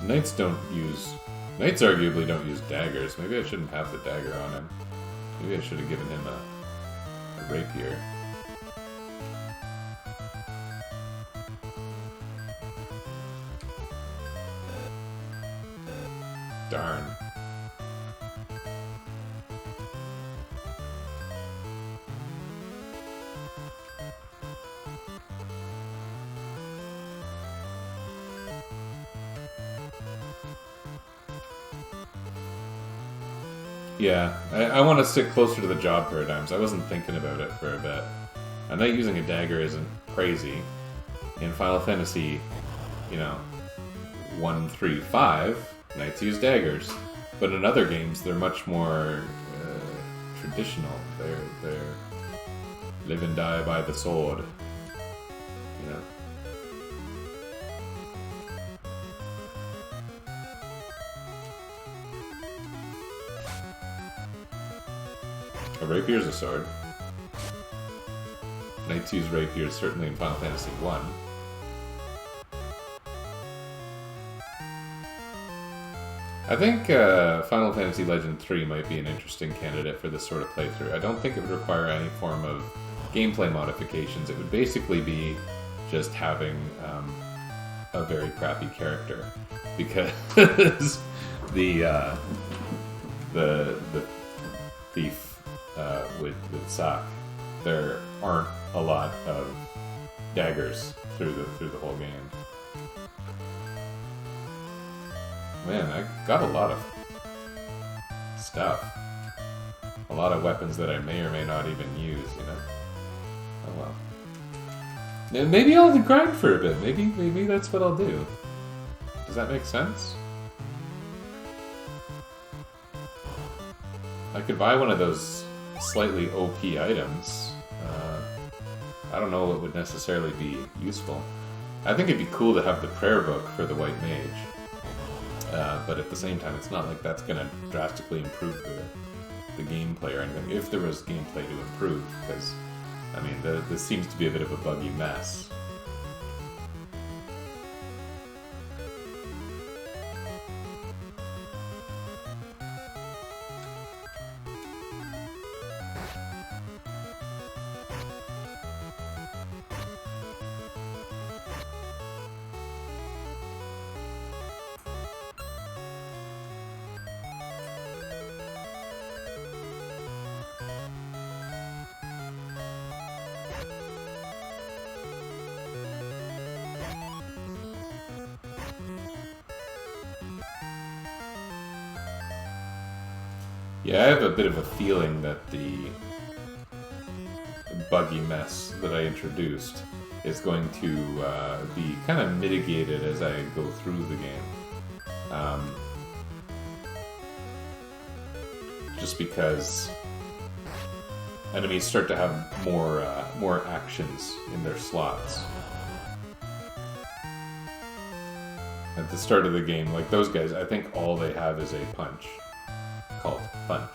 Knights don't use... Knights arguably don't use daggers. Maybe I shouldn't have the dagger on him. Maybe I should have given him a rapier. Darn. Yeah, I want to stick closer to the job paradigms. I wasn't thinking about it for a bit. A knight using a dagger isn't crazy. In Final Fantasy, 1, 3, 5, knights use daggers. But in other games, they're much more traditional. They're live and die by the sword. A rapier is a sword. Knights use rapiers, certainly in Final Fantasy 1. I think Final Fantasy Legend 3 might be an interesting candidate for this sort of playthrough. I don't think it would require any form of gameplay modifications. It would basically be just having a very crappy character. Because the thief with Sak, there aren't a lot of daggers through the whole game. Man, I got a lot of stuff. A lot of weapons that I may or may not even use, Oh well. And maybe I'll grind for a bit. Maybe that's what I'll do. Does that make sense? I could buy one of those slightly OP items. I don't know what would necessarily be useful. I think it'd be cool to have the prayer book for the White Mage. But at the same time, it's not like that's going to drastically improve the gameplay or anything, if there was gameplay to improve, because, this seems to be a bit of a buggy mess. Yeah, I have a bit of a feeling that the buggy mess that I introduced is going to be kind of mitigated as I go through the game. Just because enemies start to have more actions in their slots. At the start of the game, like those guys, I think all they have is a punch. Called Punch.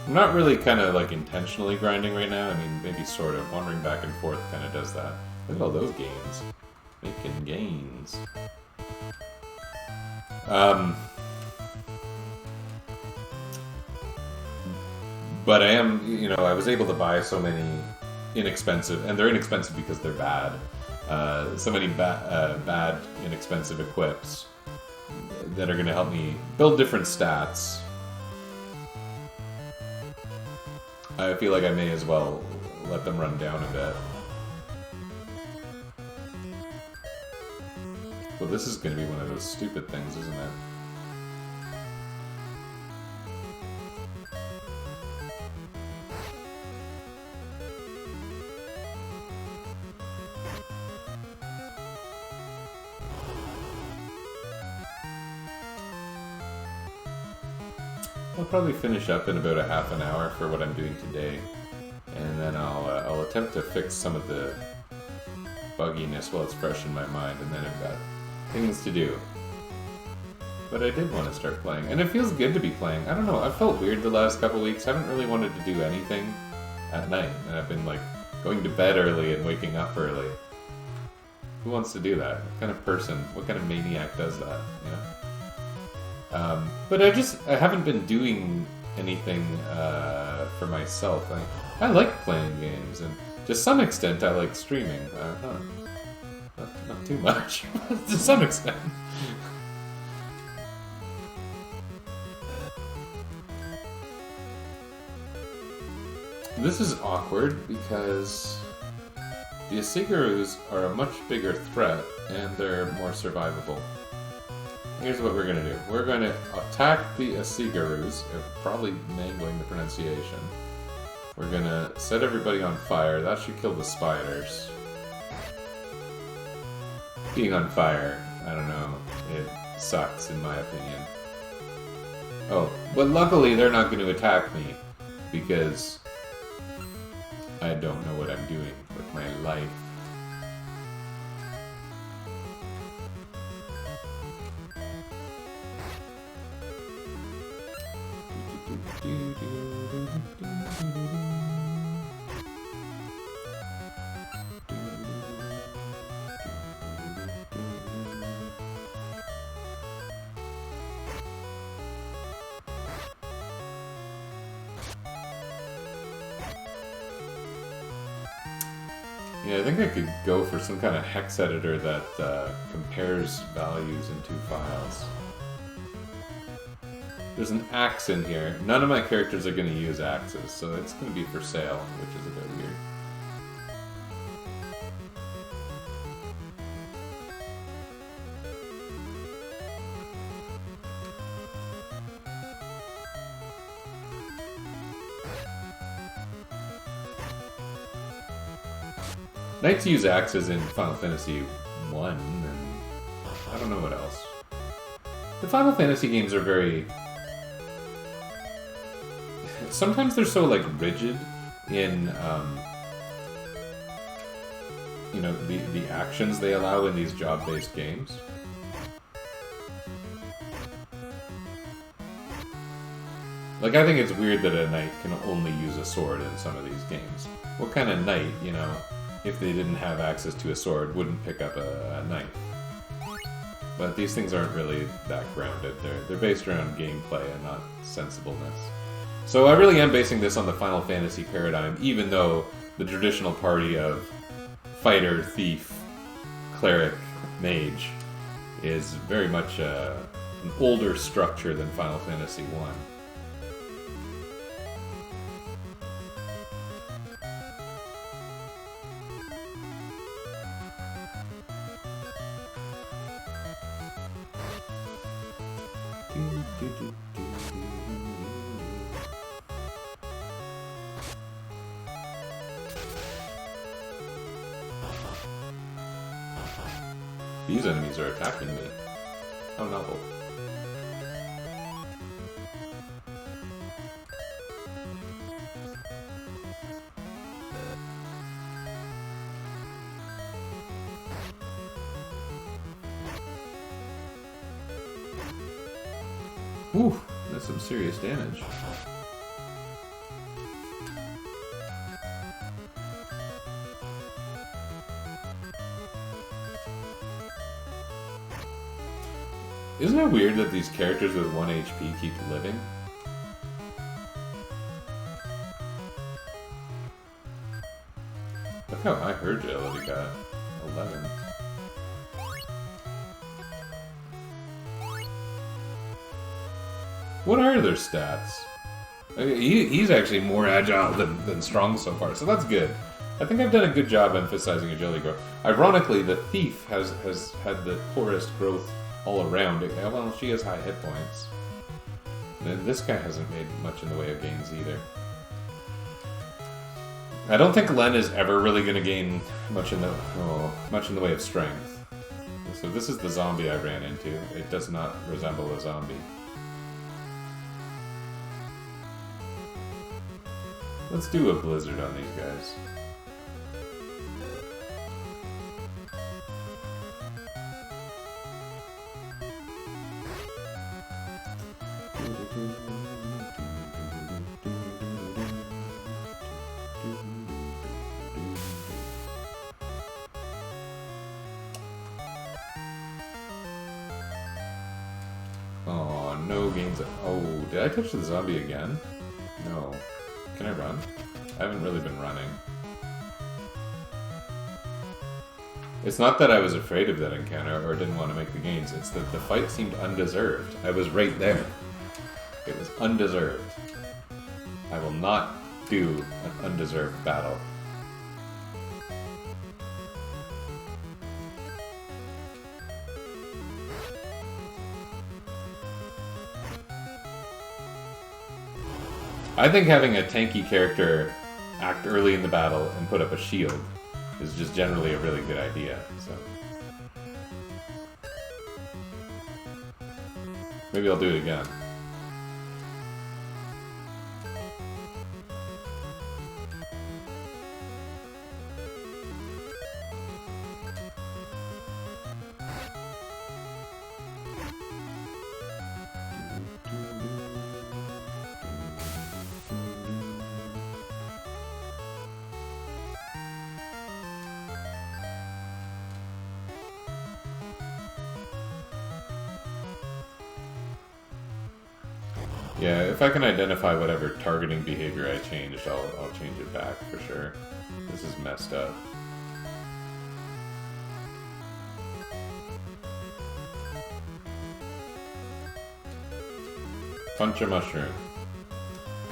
I'm not really kind of like intentionally grinding right now. Maybe sort of. Wandering back and forth kind of does that. Look at all those gains. Making gains. But I am, I was able to buy so many inexpensive, and they're inexpensive because they're bad. So many bad, inexpensive equips that are going to help me build different stats. I feel like I may as well let them run down a bit. Well, this is going to be one of those stupid things, isn't it? I'll probably finish up in about a half an hour for what I'm doing today, and then I'll attempt to fix some of the bugginess while it's fresh in my mind, and then I've got things to do. But I did want to start playing, and it feels good to be playing. I don't know, I've felt weird the last couple weeks. I haven't really wanted to do anything at night, and I've been like going to bed early and waking up early. Who wants to do that? What kind of person, what kind of maniac does that, But I haven't been doing anything for myself. I like playing games, and to some extent I like streaming. Not too much, but to some extent. This is awkward because the Asigarus are a much bigger threat and they're more survivable. Here's what we're going to do. We're going to attack the Asigarus, probably mangling the pronunciation. We're going to set everybody on fire. That should kill the spiders. Being on fire, I don't know, it sucks in my opinion. Oh, but luckily they're not going to attack me because I don't know what I'm doing with my life. Yeah, I think I could go for some kind of hex editor that compares values in two files. There's an axe in here. None of my characters are going to use axes, so it's going to be for sale, which is a bit weird. Knights use axes in Final Fantasy 1, and I don't know what else. The Final Fantasy games are very... Sometimes they're so, like, rigid in, you know, the actions they allow in these job-based games. Like, I think it's weird that a knight can only use a sword in some of these games. What kind of knight, you know, if they didn't have access to a sword, wouldn't pick up a knife? But these things aren't really that grounded. They're based around gameplay and not sensibleness. So I really am basing this on the Final Fantasy paradigm, even though the traditional party of fighter, thief, cleric, mage is very much an older structure than Final Fantasy 1. These enemies are attacking me. How novel. Whew, that's some serious damage. Isn't it weird that these characters with 1 HP keep living? Look how high her agility got. 11. What are their stats? I mean, he's actually more agile than strong so far, so that's good. I think I've done a good job emphasizing agility growth. Ironically, the thief has had the poorest growth all around it. Well, she has high hit points. And this guy hasn't made much in the way of gains either. I don't think Len is ever really going to gain much in the way of strength. So this is the zombie I ran into. It does not resemble a zombie. Let's do a blizzard on these guys. Oh, no gains. Oh, did I touch the zombie again? No. Can I run? I haven't really been running. It's not that I was afraid of that encounter or didn't want to make the gains, it's that the fight seemed undeserved. I was right there. It was undeserved. I will not do an undeserved battle. I think having a tanky character act early in the battle and put up a shield is just generally a really good idea, so... Maybe I'll do it again. Yeah, if I can identify whatever targeting behavior I changed, I'll change it back for sure. This is messed up. Punch a mushroom.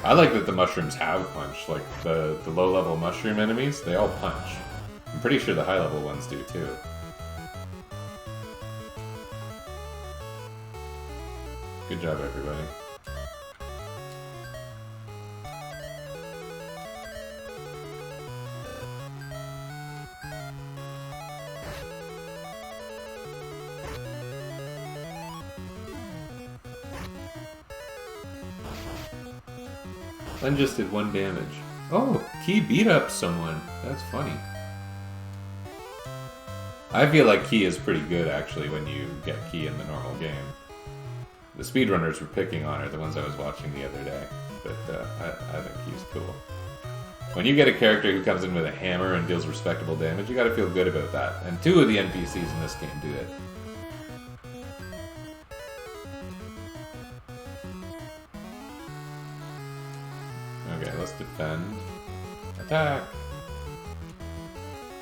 I like that the mushrooms have punch. Like, the low-level mushroom enemies, they all punch. I'm pretty sure the high-level ones do too. Good job, everybody. Len just did 1 damage. Oh, Key beat up someone. That's funny. I feel like Key is pretty good, actually, when you get Key in the normal game. The speedrunners were picking on her, the ones I was watching the other day. But I think Key's cool. When you get a character who comes in with a hammer and deals respectable damage, you gotta feel good about that. And 2 of the NPCs in this game do it. Okay, let's defend. Attack!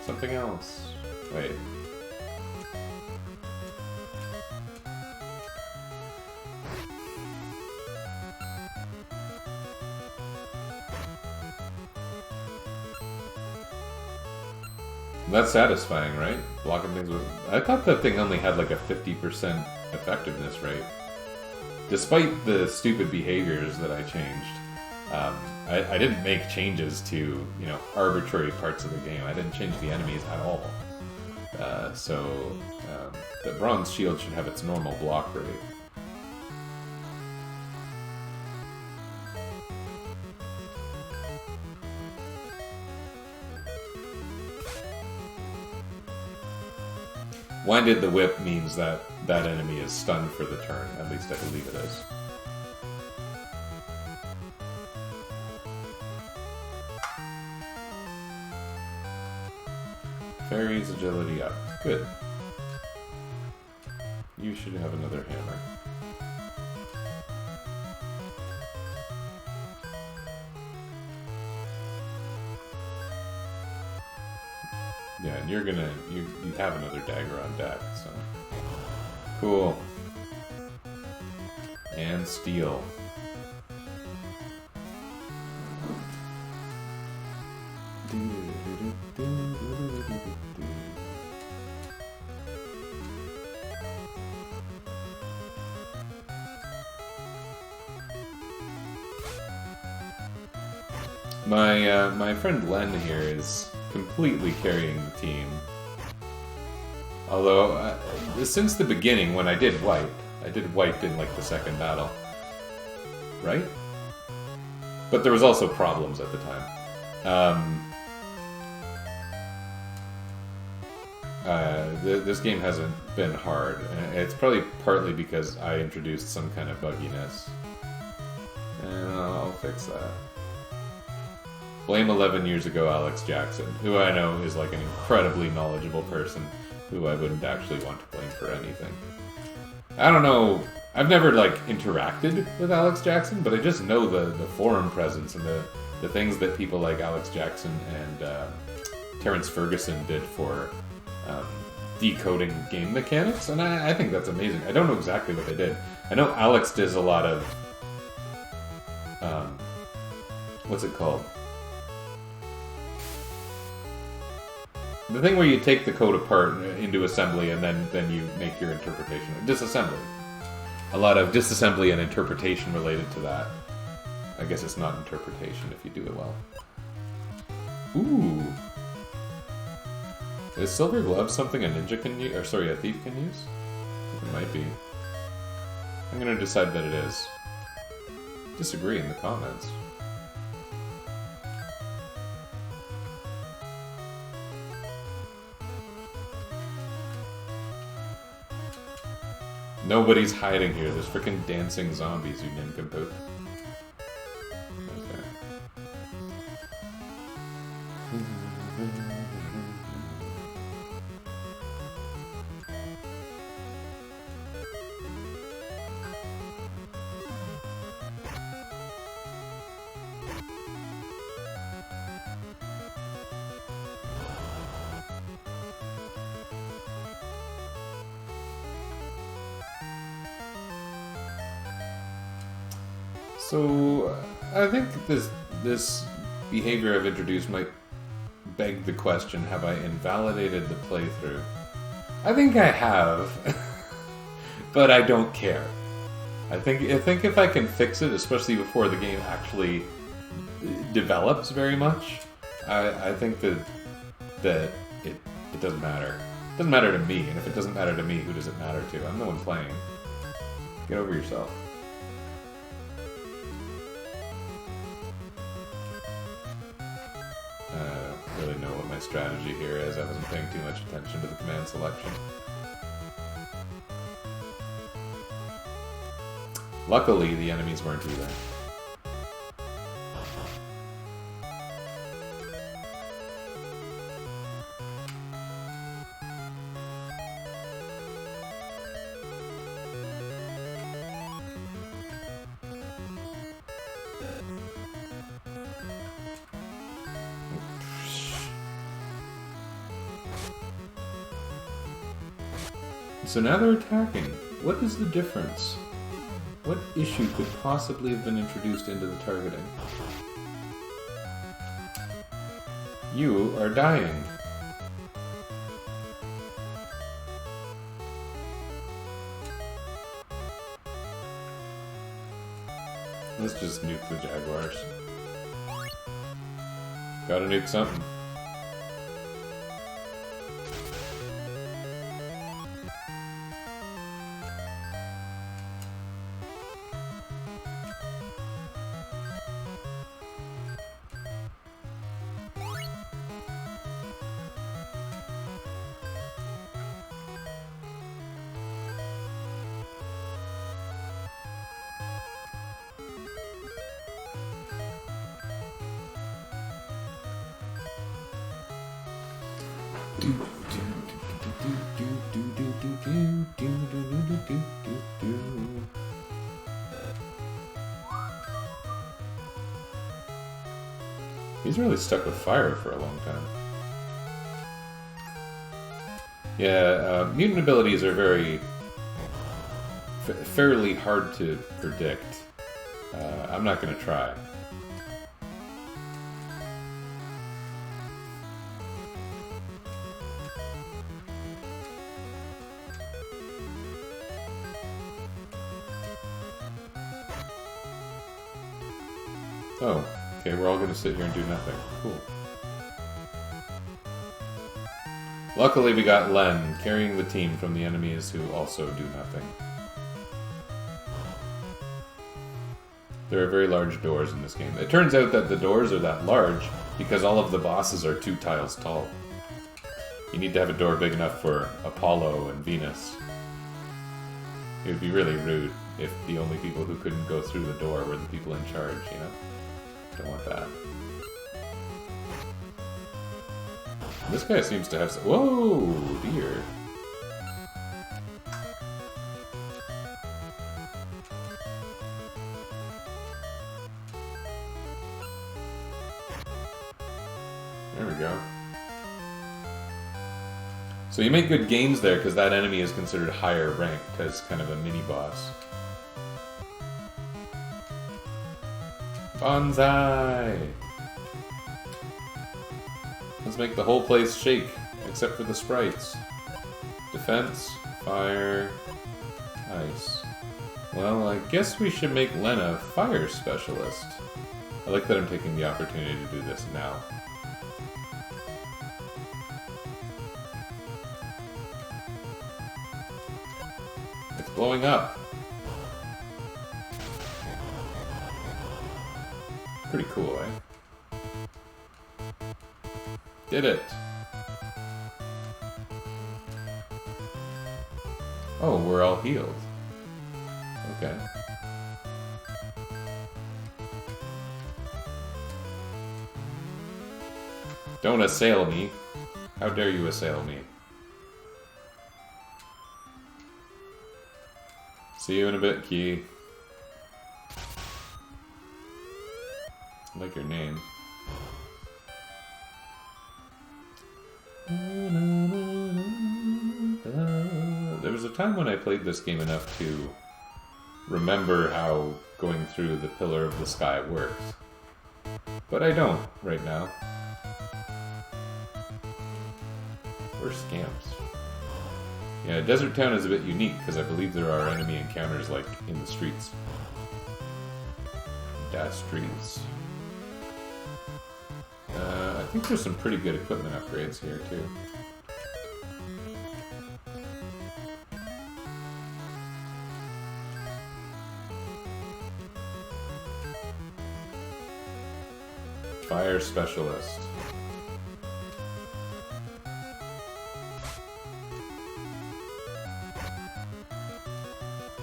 Something else. Wait. That's satisfying, right? Blocking things with... I thought that thing only had like a 50% effectiveness rate. Despite the stupid behaviors that I changed. I didn't make changes to, you know, arbitrary parts of the game. I didn't change the enemies at all. The bronze shield should have its normal block rate. Winded the whip means that that enemy is stunned for the turn. At least I believe it is. Fairy's agility up. Good. You should have another hammer. Yeah, and you're gonna... You have another dagger on deck, so... Cool. And steel. My friend Len here is completely carrying the team. Although, since the beginning, when I did wipe in like the second battle. Right? But there was also problems at the time. This game hasn't been hard. And it's probably partly because I introduced some kind of bugginess. And I'll fix that. Blame 11 years ago Alex Jackson, who I know is like an incredibly knowledgeable person who I wouldn't actually want to blame for anything. I don't know, I've never like interacted with Alex Jackson, but I just know the forum presence and the the things that people like Alex Jackson and Terrence Ferguson did for decoding game mechanics, and I think that's amazing. I don't know exactly what they did. I know Alex does a lot of what's it called? The thing where you take the code apart into assembly and then you make your interpretation. Disassembly. A lot of disassembly and interpretation related to that. I guess it's not interpretation if you do it well. Ooh. Is Silver Glove something a ninja can use? Or sorry, a thief can use? I think it might be. I'm gonna decide that it is. Disagree in the comments. Nobody's hiding here. There's freaking dancing zombies, you nincompoop. Okay. So, I think this behavior I've introduced might beg the question, have I invalidated the playthrough? I think I have, but I don't care. I think if I can fix it, especially before the game actually develops very much, I think that it doesn't matter. It doesn't matter to me, and if it doesn't matter to me, who does it matter to? I'm the one playing. Get over yourself. I don't really know what my strategy here is. I wasn't paying too much attention to the command selection. Luckily, the enemies weren't either. So now they're attacking. What is the difference? What issue could possibly have been introduced into the targeting? You are dying. Let's just nuke the Jaguars. Gotta nuke something. He's really stuck with fire for a long time. Yeah, mutant abilities are very... fairly hard to predict. I'm not gonna try. Oh, okay, we're all gonna sit here and do nothing. Cool. Luckily we got Len carrying the team from the enemies who also do nothing. There are very large doors in this game. It turns out that the doors are that large because all of the bosses are 2 tiles tall. You need to have a door big enough for Apollo and Venus. It would be really rude if the only people who couldn't go through the door were the people in charge, you know? Don't want that. This guy seems to have some... Whoa, dear. There we go. So you make good gains there because that enemy is considered higher ranked as kind of a mini-boss. Bonsai! Let's make the whole place shake, except for the sprites. Defense, fire, ice. Well, I guess we should make Lena fire specialist. I like that I'm taking the opportunity to do this now. It's blowing up. Pretty cool, eh? Did it! Oh, we're all healed. Okay. Don't assail me. How dare you assail me? See you in a bit, Key. I like your name. There was a time when I played this game enough to remember how going through the Pillar of the Sky works. But I don't right now. We're scamps. Yeah, Desert Town is a bit unique because I believe there are enemy encounters like in the streets. Das streets. I think there's some pretty good equipment upgrades here too. Fire specialist.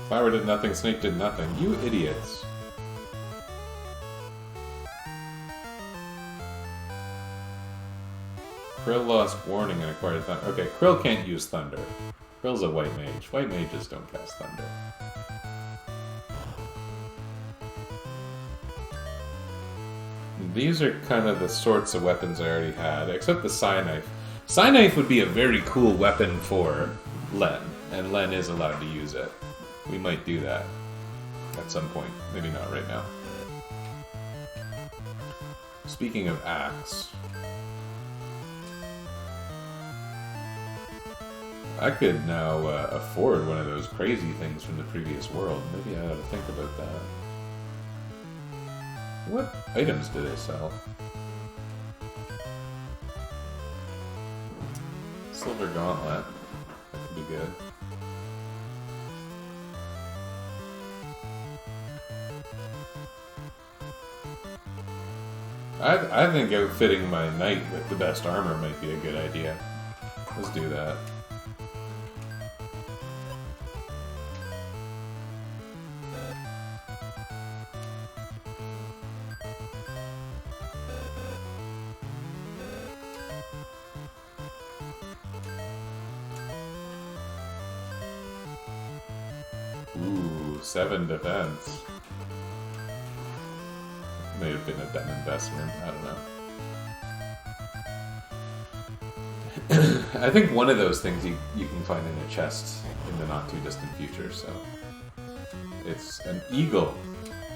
Flower did nothing, Snake did nothing. You idiots. Krill lost warning and acquired thunder. Okay, Krill can't use thunder. Krill's a white mage. White mages don't cast thunder. These are kind of the sorts of weapons I already had, except the Psy Knife. Psy Knife would be a very cool weapon for Len, and Len is allowed to use it. We might do that at some point. Maybe not right now. Speaking of axe, I could now afford one of those crazy things from the previous world. Maybe I ought to think about that. What items do they sell? Silver Gauntlet. That could be good. I think outfitting my knight with the best armor might be a good idea. Let's do that. Ooh, 7 defense. May have been a dumb investment. I don't know. I think one of those things you can find in a chest in the not too distant future, so. It's an eagle.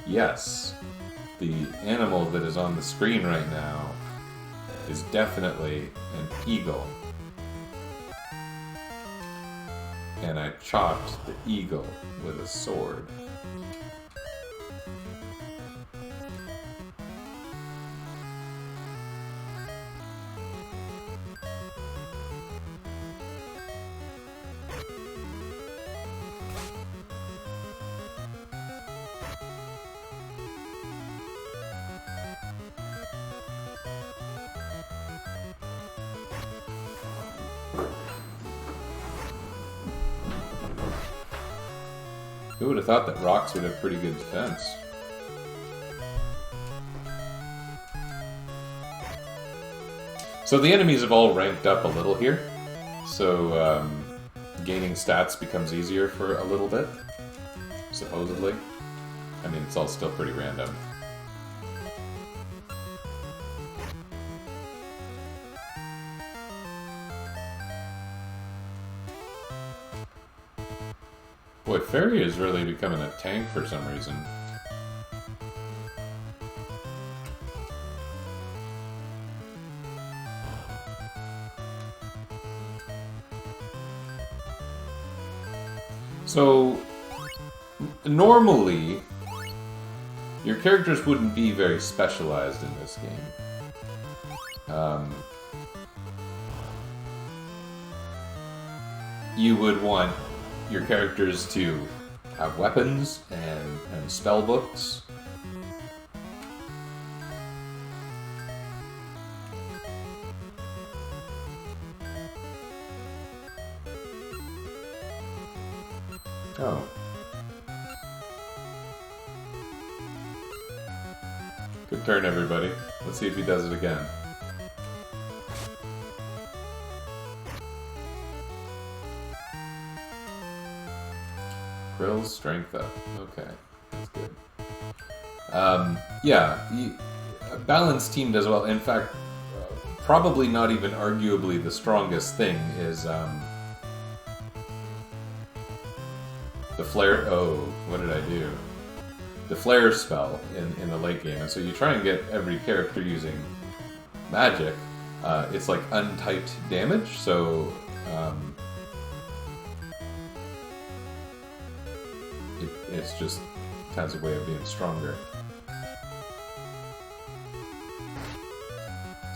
Yes. The animal that is on the screen right now is definitely an eagle. And I chopped the eagle with a sword. Who would have thought that rocks would have pretty good defense? So the enemies have all ranked up a little here, so gaining stats becomes easier for a little bit, supposedly. I mean, it's all still pretty random. Boy, Fairy is really becoming a tank for some reason. So, normally, your characters wouldn't be very specialized in this game. You would want your characters to have weapons and spell books. Oh. Good turn, everybody. Let's see if he does it again. Krill's strength up. Okay, that's good. Yeah, a balanced team does well. In fact, probably not even arguably the strongest thing is the flare. Oh, what did I do? The flare spell in the late game, and so you try and get every character using magic. It's like untyped damage, so it's just has a way of being stronger.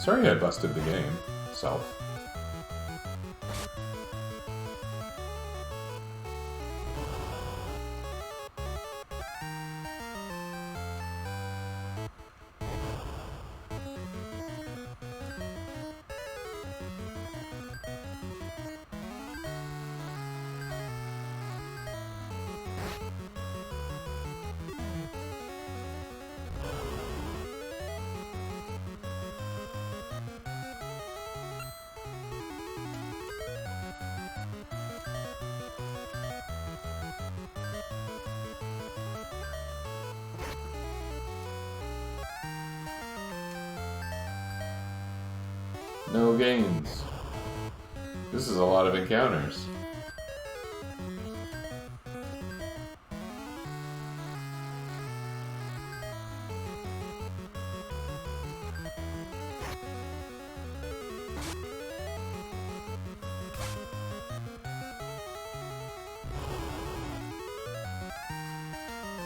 Sorry I busted the game, self. No gains. This is a lot of encounters.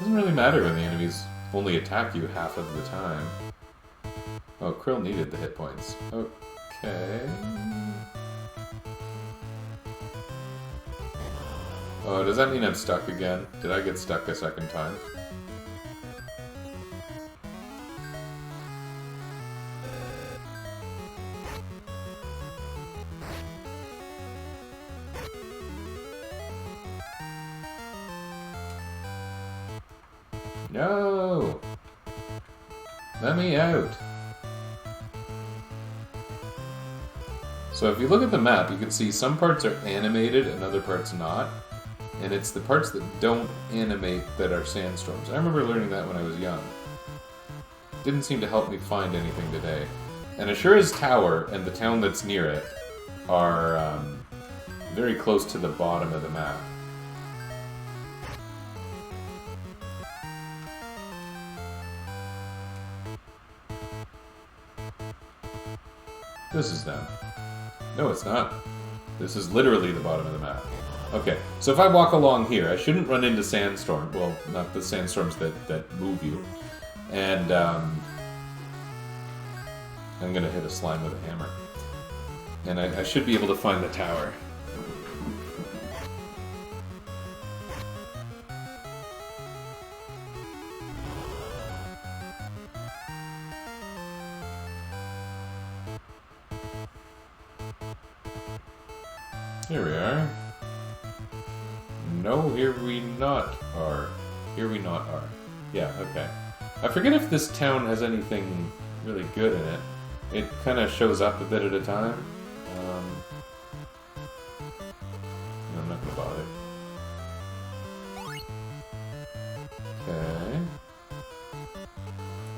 Doesn't really matter when the enemies only attack you half of the time. Oh, Krill needed the hit points. Okay. Oh, does that mean I'm stuck again? Did I get stuck a second time? No! Let me out! So if you look at the map, you can see some parts are animated and other parts not. And it's the parts that don't animate that are sandstorms. I remember learning that when I was young. Didn't seem to help me find anything today. And Ashura's Tower and the town that's near it are very close to the bottom of the map. This is them. No, it's not. This is literally the bottom of the map. Okay, so if I walk along here, I shouldn't run into sandstorm. Well, not the sandstorms that move you. And I'm gonna hit a slime with a hammer. And I should be able to find the tower. Here we are. No, here we not are. Here we not are. Yeah, okay. I forget if this town has anything really good in it. It kind of shows up a bit at a time. I'm not gonna bother. Okay.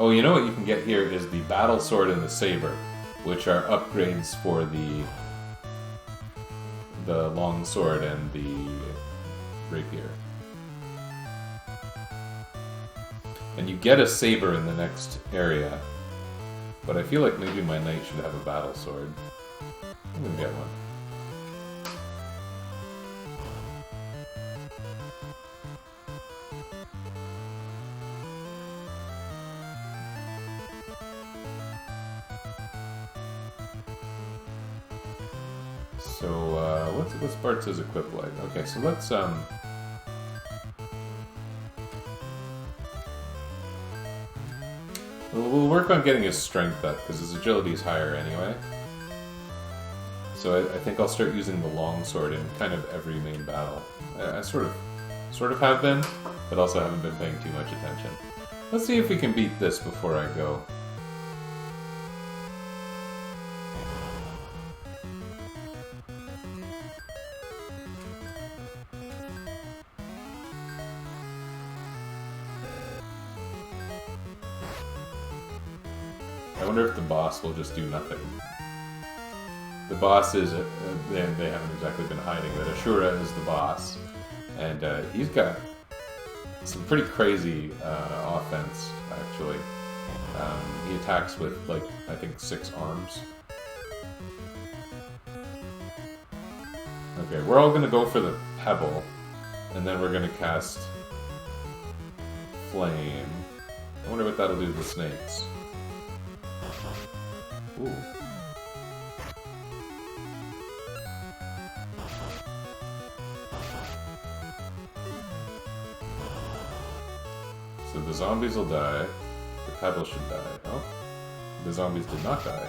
Oh, you know what you can get here is the battle sword and the saber, which are upgrades for the long sword and the rapier. And you get a saber in the next area. But I feel like maybe my knight should have a battle sword. I'm gonna get one. So, what's Bart's equip like? Okay, so let's, we'll work on getting his strength up, because his agility is higher anyway. So I think I'll start using the longsword in kind of every main battle. I sort of have been, but also haven't been paying too much attention. Let's see if we can beat this before I go. I wonder if the boss will just do nothing. The boss is, they haven't exactly been hiding, but Ashura is the boss. And he's got some pretty crazy offense, actually. He attacks with, like, I think 6 arms. Okay, we're all gonna go for the pebble, and then we're gonna cast flame. I wonder what that'll do to the snakes. Ooh. So the zombies will die. The pebble should die. Oh, the zombies did not die.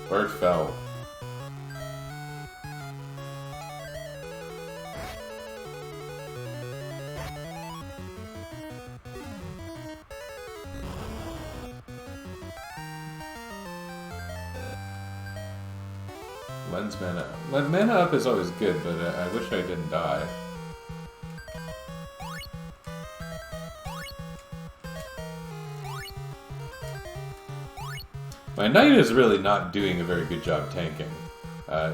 Bart fell. Lens mana up. Mana up is always good, but I wish I didn't die. My knight is really not doing a very good job tanking.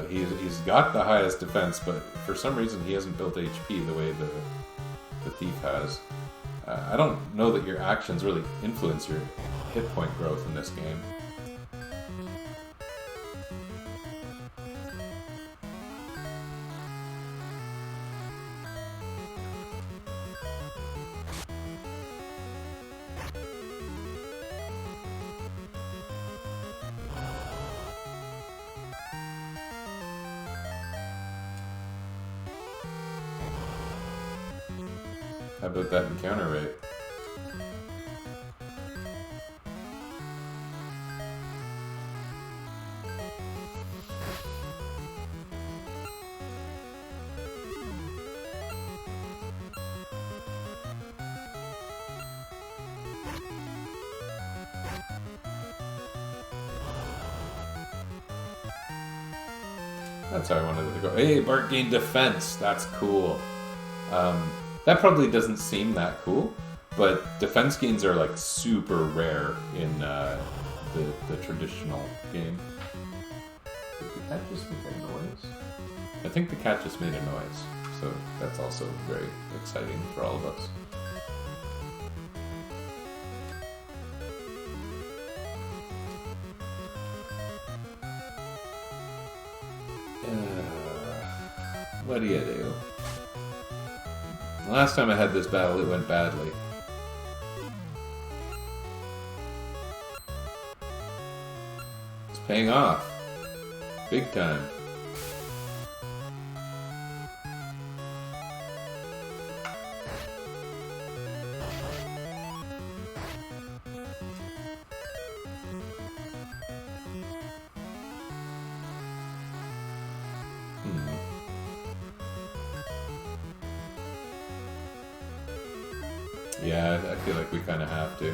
He's got the highest defense, but for some reason he hasn't built HP the way the thief has. I don't know that your actions really influence your hit point growth in this game. How about that encounter rate? That's how I wanted it to go. Hey, Bart gained defense. That's cool. That probably doesn't seem that cool, but defense gains are like super rare in the traditional game. Did the cat just make a noise? I think the cat just made a noise, so that's also very exciting for all of us. What do you do? Last time I had this battle, it went badly. It's paying off. Big time. Yeah, I feel like we kind of have to.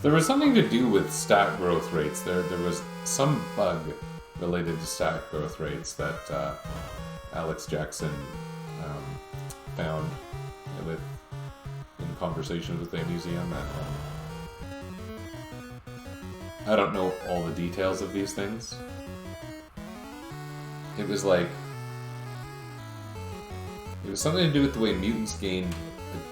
There was something to do with stat growth rates. There was some bug related to stat growth rates that Alex Jackson found in conversations with the museum. I don't know all the details of these things. It was like... It was something to do with the way mutants gained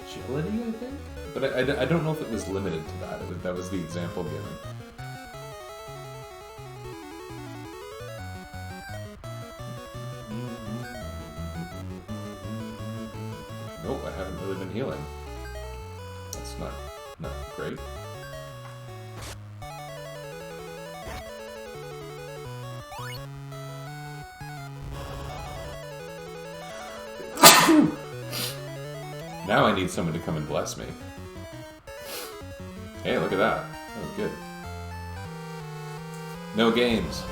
agility, I think? But I don't know if it was limited to that. That was the example given. Nope, I haven't really been healing. That's not great. Now I need someone to come and bless me. Hey, look at that. That was good. No games.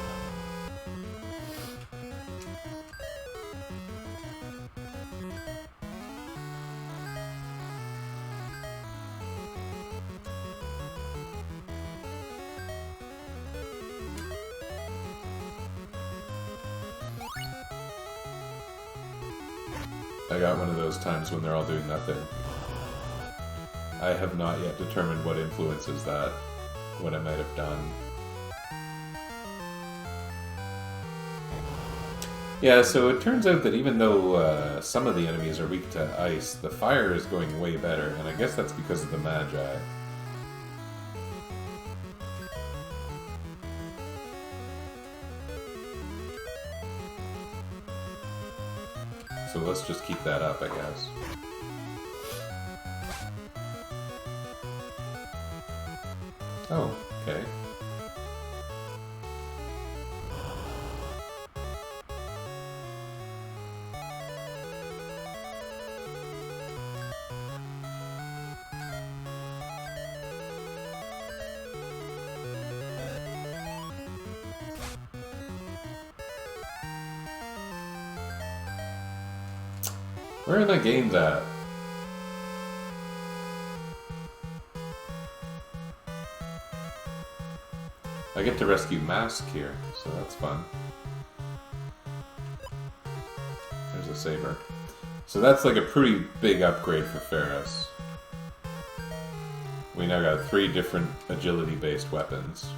I got one of those times when they're all doing nothing. I have not yet determined what influences that, what I might have done. Yeah, so it turns out that even though some of the enemies are weak to ice, the fire is going way better, and I guess that's because of the Magi. So let's just keep that up, I guess. Oh, okay. Where are the games at? I get to rescue Mask here, so that's fun. There's a saber. So that's like a pretty big upgrade for Ferris. We now got 3 different agility-based weapons.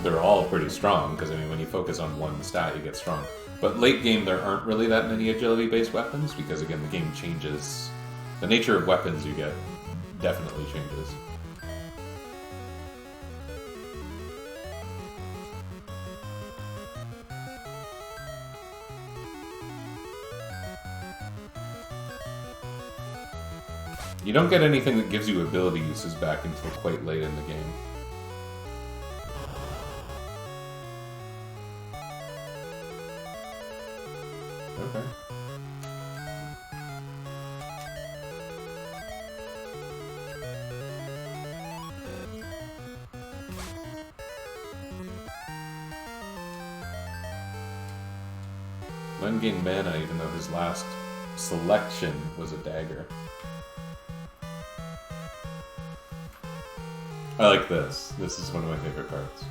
They're all pretty strong, because I mean, when you focus on one stat, you get strong. But late game, there aren't really that many agility-based weapons, because again, the game changes. The nature of weapons you get definitely changes. You don't get anything that gives you ability uses back until quite late in the game. Okay. Glenn gained mana even though his last selection was a dagger. I like this. This is one of my favorite parts.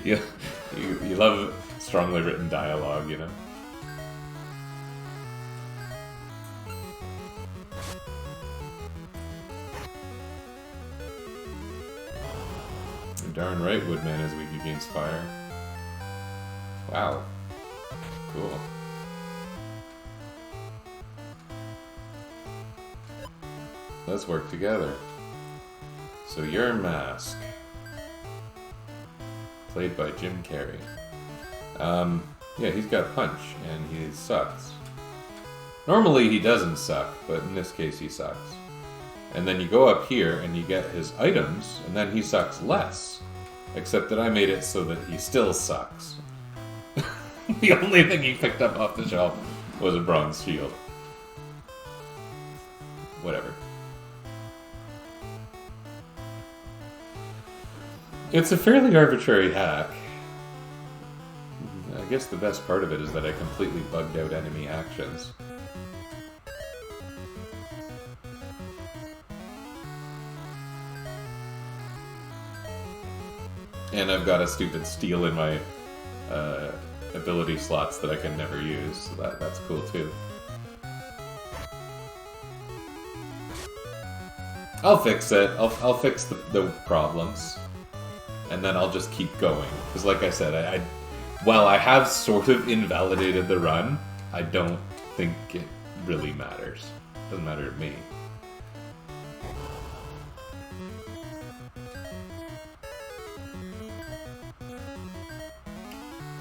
you love strongly written dialogue, you know? You're darn right Woodman is weak against fire. Wow. Cool. Let's work together. So you're Mask. Played by Jim Carrey. Yeah, he's got punch, and he sucks. Normally he doesn't suck, but in this case he sucks. And then you go up here, and you get his items, and then he sucks less. Except that I made it so that he still sucks. The only thing he picked up off the shelf was a bronze shield. Whatever. It's a fairly arbitrary hack. I guess the best part of it is that I completely bugged out enemy actions. And I've got a stupid steal in my ability slots that I can never use, so that's cool too. I'll fix it. I'll fix the problems. And then I'll just keep going. Because like I said, while I have sort of invalidated the run, I don't think it really matters. It doesn't matter to me.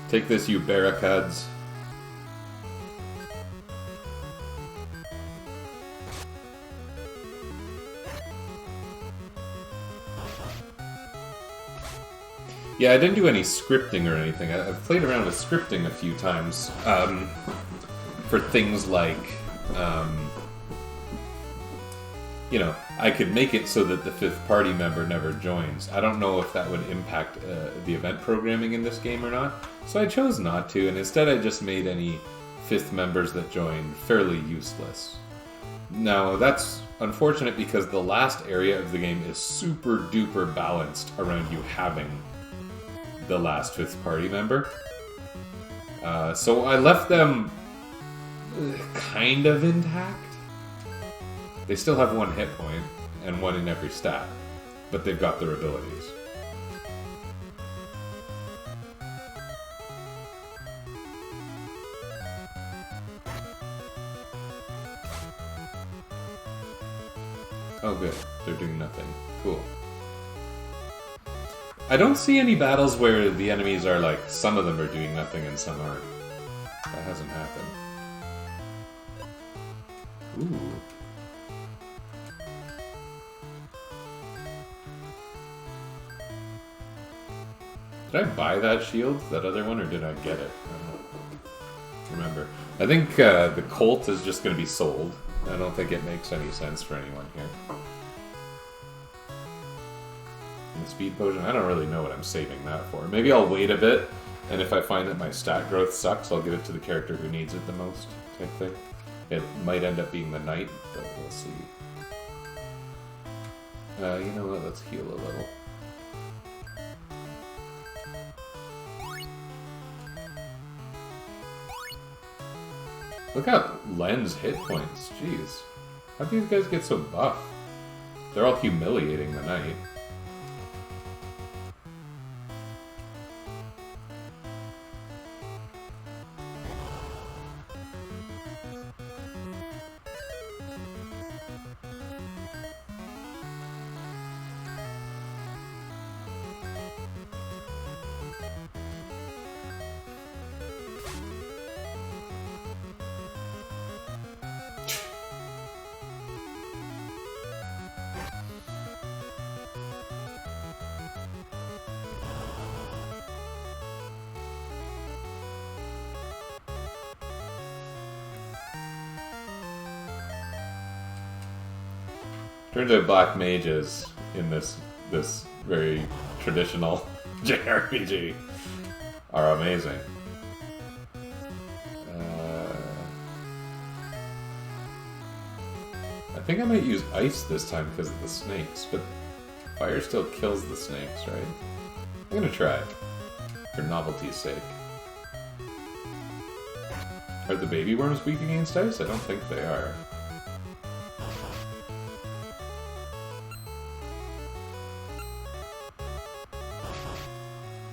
Take this, you barricades. Yeah, I didn't do any scripting or anything. I've played around with scripting a few times for things like, you know, I could make it so that the fifth party member never joins. I don't know if that would impact the event programming in this game or not, so I chose not to, and instead I just made any fifth members that joined fairly useless. Now, that's unfortunate because the last area of the game is super duper balanced around you having the last fifth party member. So I left them kind of intact. They still have one hit point and one in every stat, but they've got their abilities. Oh good, they're doing nothing. Cool. I don't see any battles where the enemies are like, some of them are doing nothing and some aren't. That hasn't happened. Ooh. Did I buy that shield, that other one, or did I get it? I don't remember. I think the Colt is just going to be sold. I don't think it makes any sense for anyone here. And the speed potion, I don't really know what I'm saving that for. Maybe I'll wait a bit, and if I find that my stat growth sucks, I'll give it to the character who needs it the most, type thing. It might end up being the knight, but we'll see. You know what, let's heal a little. Look at Len's hit points, jeez. How'd these guys get so buff? They're all humiliating the knight. Turns out black mages in this very traditional JRPG are amazing. I think I might use ice this time because of the snakes, but fire still kills the snakes, right? I'm gonna try it, for novelty's sake. Are the baby worms weak against ice? I don't think they are.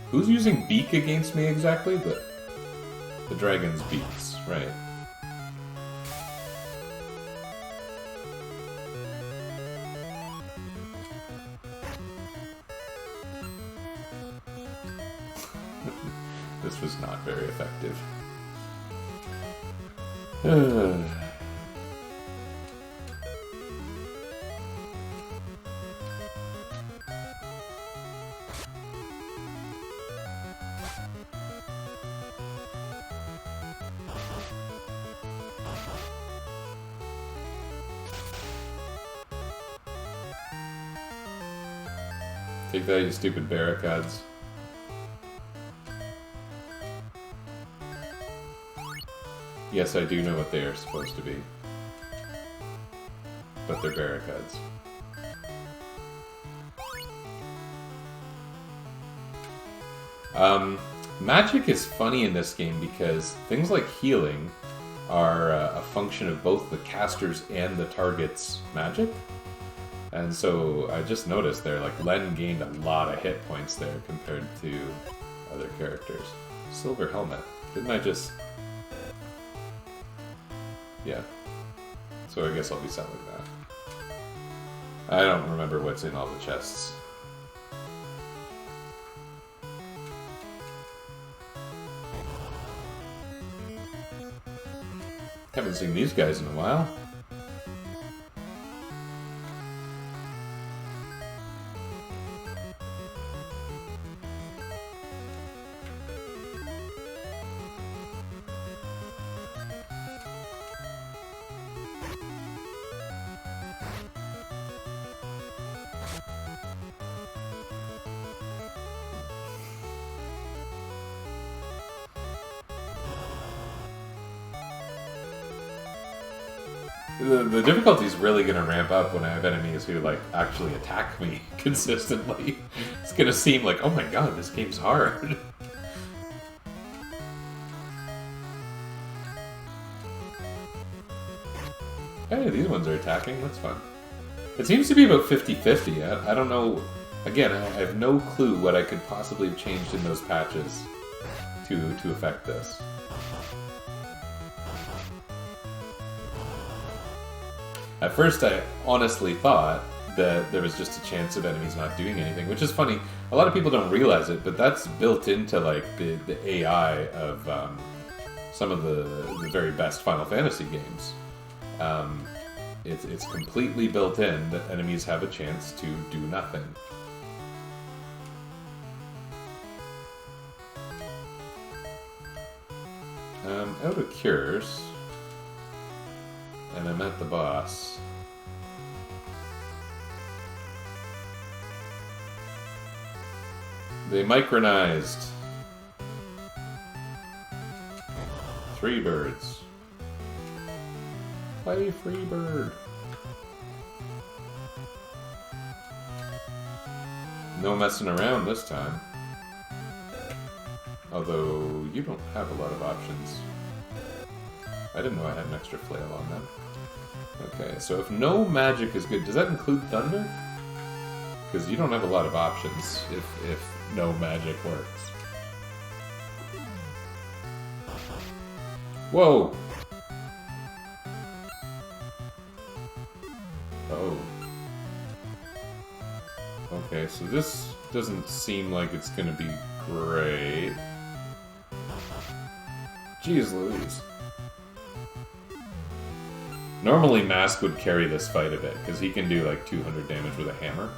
Who's using beak against me exactly? The dragon's beaks, right. This was not very effective. Take that, you stupid barricades. Yes, I do know what they are supposed to be. But they're barricades. Magic is funny in this game because things like healing are a function of both the caster's and the target's magic. And so I just noticed there, like, Len gained a lot of hit points there compared to other characters. Silver helmet. Didn't I just... Yeah. So I guess I'll be selling that. I don't remember what's in all the chests. Haven't seen these guys in a while. The difficulty is really going to ramp up when I have enemies who, like, actually attack me consistently. It's going to seem like, oh my god, this game's hard. Hey, these ones are attacking, that's fun. It seems to be about 50-50. I don't know, again, I have no clue what I could possibly have changed in those patches to affect this. At first, I honestly thought that there was just a chance of enemies not doing anything, which is funny. A lot of people don't realize it, but that's built into, like, the AI of some of the very best Final Fantasy games. It's completely built in that enemies have a chance to do nothing. Out of cures. And I'm at the boss. They micronized. 3 birds. Play free bird. No messing around this time. Although, you don't have a lot of options. I didn't know I had an extra flail on them. Okay, so if no magic is good, does that include thunder? Because you don't have a lot of options if no magic works. Whoa! Oh. Okay, so this doesn't seem like it's gonna be great. Jeez Louise. Normally Mask would carry this fight a bit, because he can do like 200 damage with a hammer.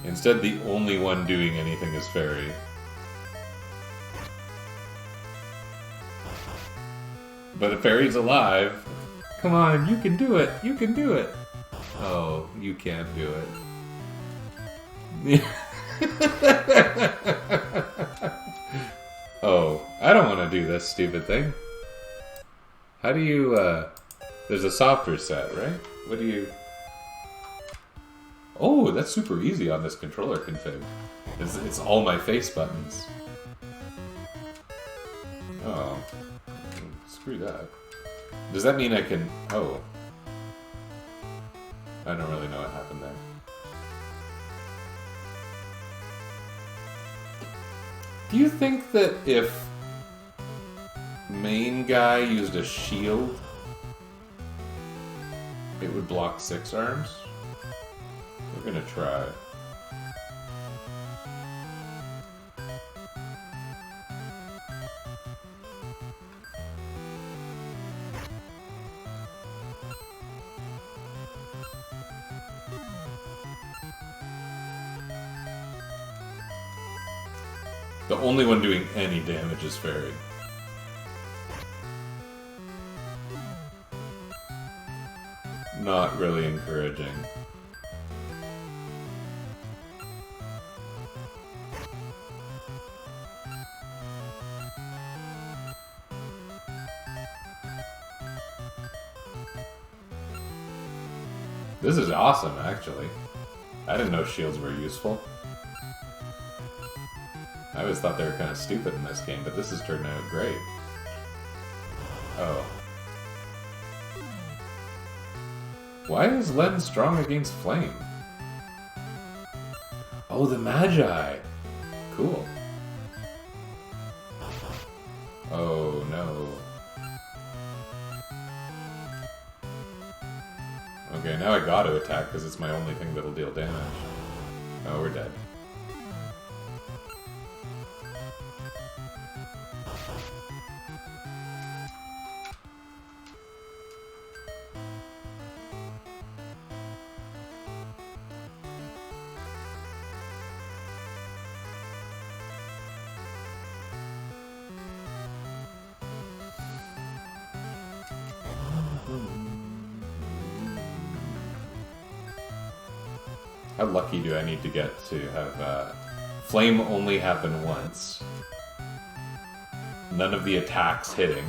Instead, the only one doing anything is Fairy. But if Fairy's alive, come on, you can do it, you can do it. Oh, you can't do it. Oh, I don't want to do this stupid thing. How do you, there's a softer set, right? What do you... Oh, that's super easy on this controller config. It's all my face buttons. Oh. Screw that. Does that mean I can... Oh. I don't really know what happened there. Do you think that if main guy used a shield, it would block 6 arms? We're gonna try. The only one doing any damage is Fairy. Not really encouraging. This is awesome, actually. I didn't know shields were useful. I always thought they were kind of stupid in this game, but this has turned out great. Oh. Why is Len strong against flame? Oh, the Magi! Cool. Oh, no. Okay, now I gotta attack because it's my only thing that'll deal damage. Oh, we're dead. How lucky do I need to get to have flame only happen once? None of the attacks hitting.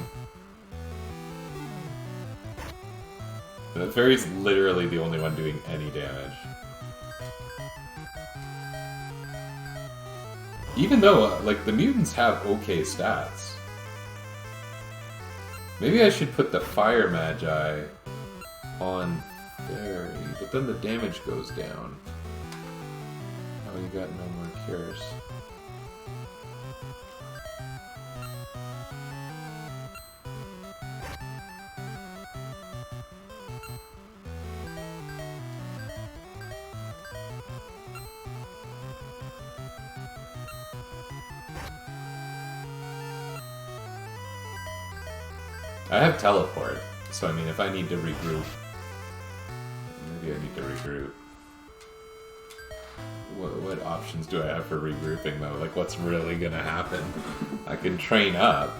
The fairy's literally the only one doing any damage. Even though, like, the mutants have okay stats. Maybe I should put the Fire Magi on Fairy, but then the damage goes down. Oh, you got no more cures. I have teleport, so I mean, if I need to regroup, maybe I need to regroup. What options do I have for regrouping, though? Like, what's really gonna happen? I can train up,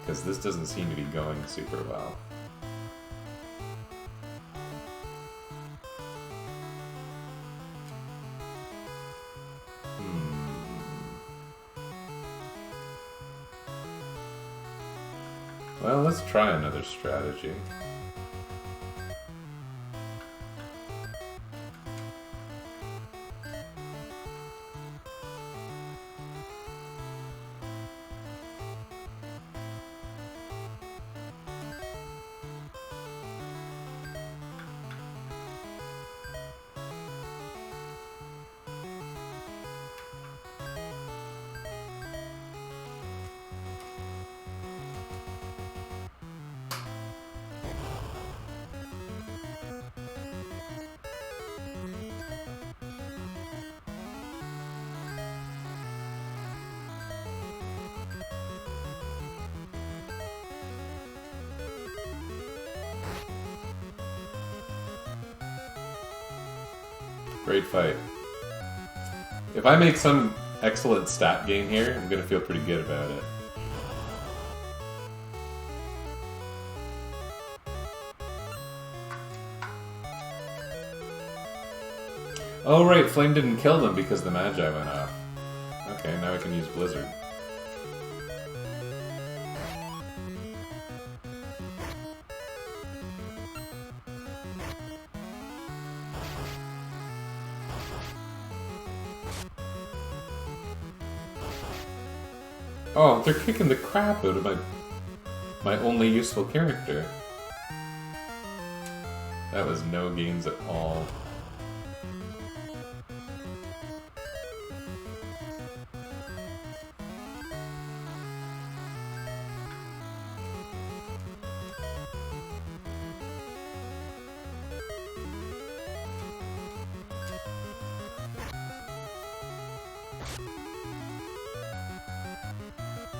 because this doesn't seem to be going super well. Well, let's try another strategy. Great fight. If I make some excellent stat gain here, I'm gonna feel pretty good about it. Oh right, Flame didn't kill them because the Magi went off. Okay, now I can use Blizzard. Oh, they're kicking the crap out of my only useful character. That was no gains at all.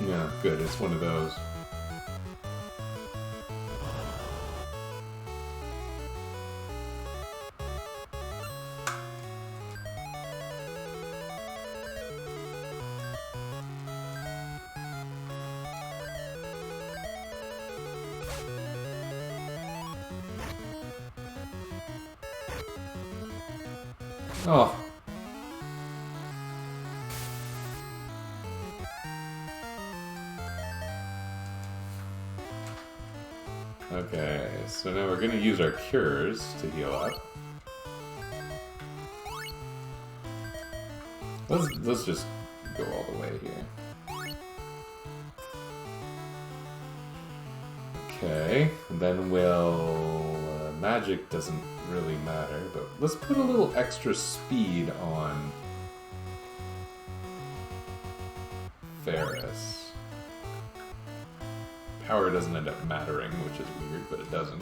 Yeah, good, it's one of those. Oh. Okay, so now we're gonna use our cures to heal up. Let's just go all the way here. Okay, and then we'll... magic doesn't really matter, but let's put a little extra speed on Ferris. Power doesn't end up mattering, which is weird, but it doesn't.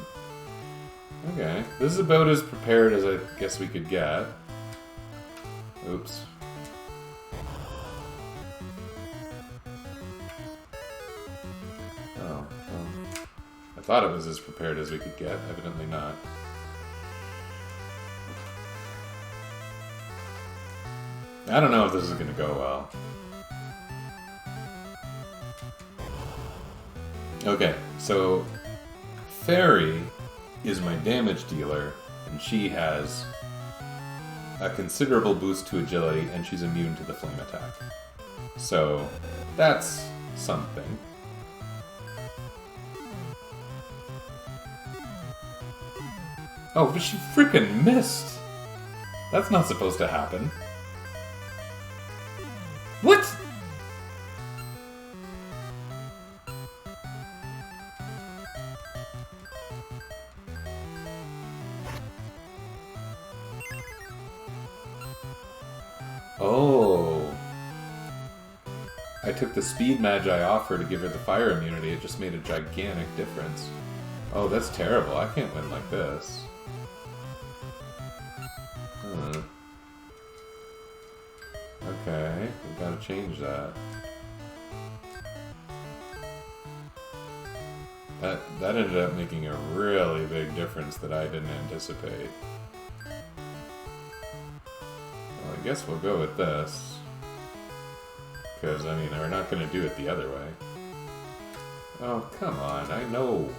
Okay, this is about as prepared as I guess we could get. Oops. Oh, well. I thought it was as prepared as we could get, evidently not. I don't know if this is gonna go well. Okay, so Fairy is my damage dealer, and she has a considerable boost to agility, and she's immune to the flame attack. So that's something. Oh, but she freaking missed! That's not supposed to happen. What? Oh. I took the speed Magi offer to give her the fire immunity. It just made a gigantic difference. Oh, that's terrible. I can't win like this. Okay, we've got to change that. That ended up making a really big difference that I didn't anticipate. Well, I guess we'll go with this. Because, I mean, we're not going to do it the other way. Oh, come on, I know.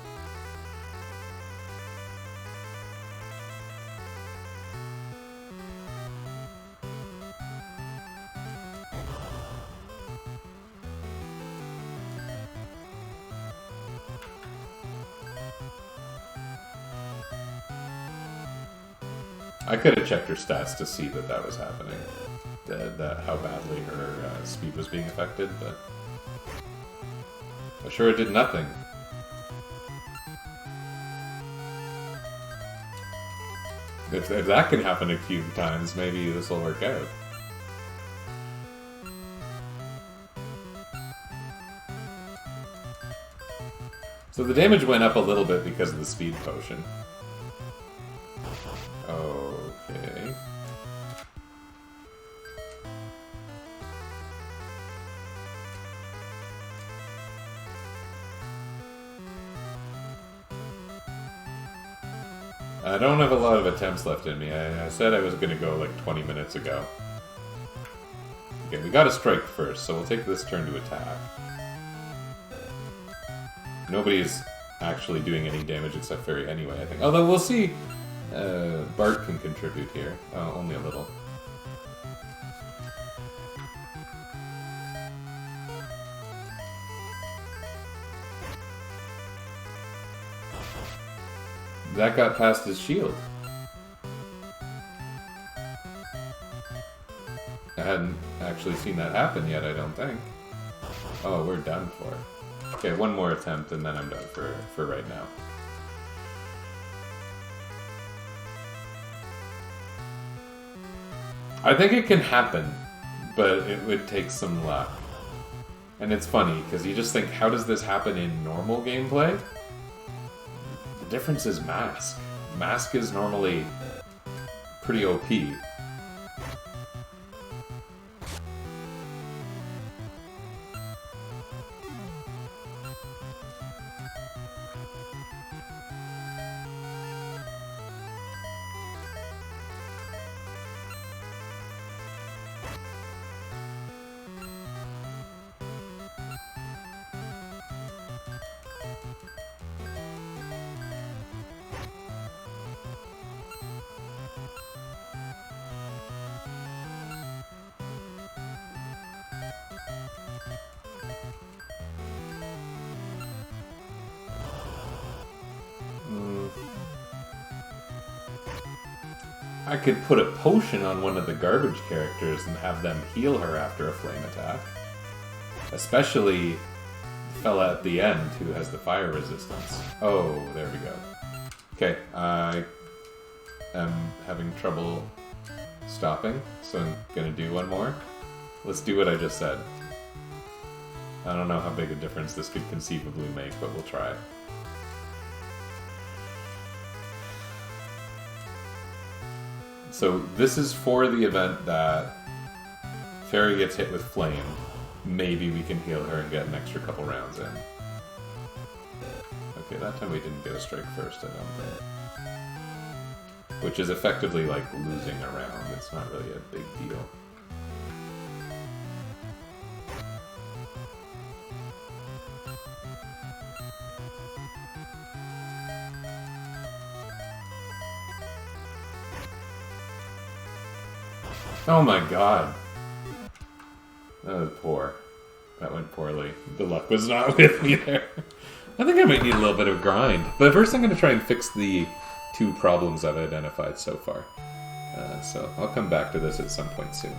I could have checked her stats to see that that was happening. How badly her speed was being affected, but... I'm sure it did nothing. If that can happen a few times, maybe this will work out. So the damage went up a little bit because of the speed potion. Okay. I don't have a lot of attempts left in me. I said I was going to go like 20 minutes ago. Okay, we got to strike first, so we'll take this turn to attack. Nobody's actually doing any damage except Fairy anyway, I think. Although we'll see. Bart can contribute here. Only a little. That got past his shield. I hadn't actually seen that happen yet, I don't think. Oh, we're done for. Okay, one more attempt and then I'm done for right now. I think it can happen, but it would take some luck. And it's funny, because you just think, how does this happen in normal gameplay? The difference is Mask. Mask is normally pretty OP. I could put a potion on one of the garbage characters and have them heal her after a flame attack. Especially the fella at the end who has the fire resistance. Oh, there we go. Okay, I am having trouble stopping, so I'm gonna do one more. Let's do what I just said. I don't know how big a difference this could conceivably make, but we'll try. So this is for the event that Fairy gets hit with flame. Maybe we can heal her and get an extra couple rounds in. Okay, that time we didn't get a strike first, I don't think. Which is effectively like losing a round. It's not really a big deal. Oh my god. That was poor. That went poorly. The luck was not with me there. I think I might need a little bit of grind. But first I'm going to try and fix the 2 problems I've identified so far. So I'll come back to this at some point soon.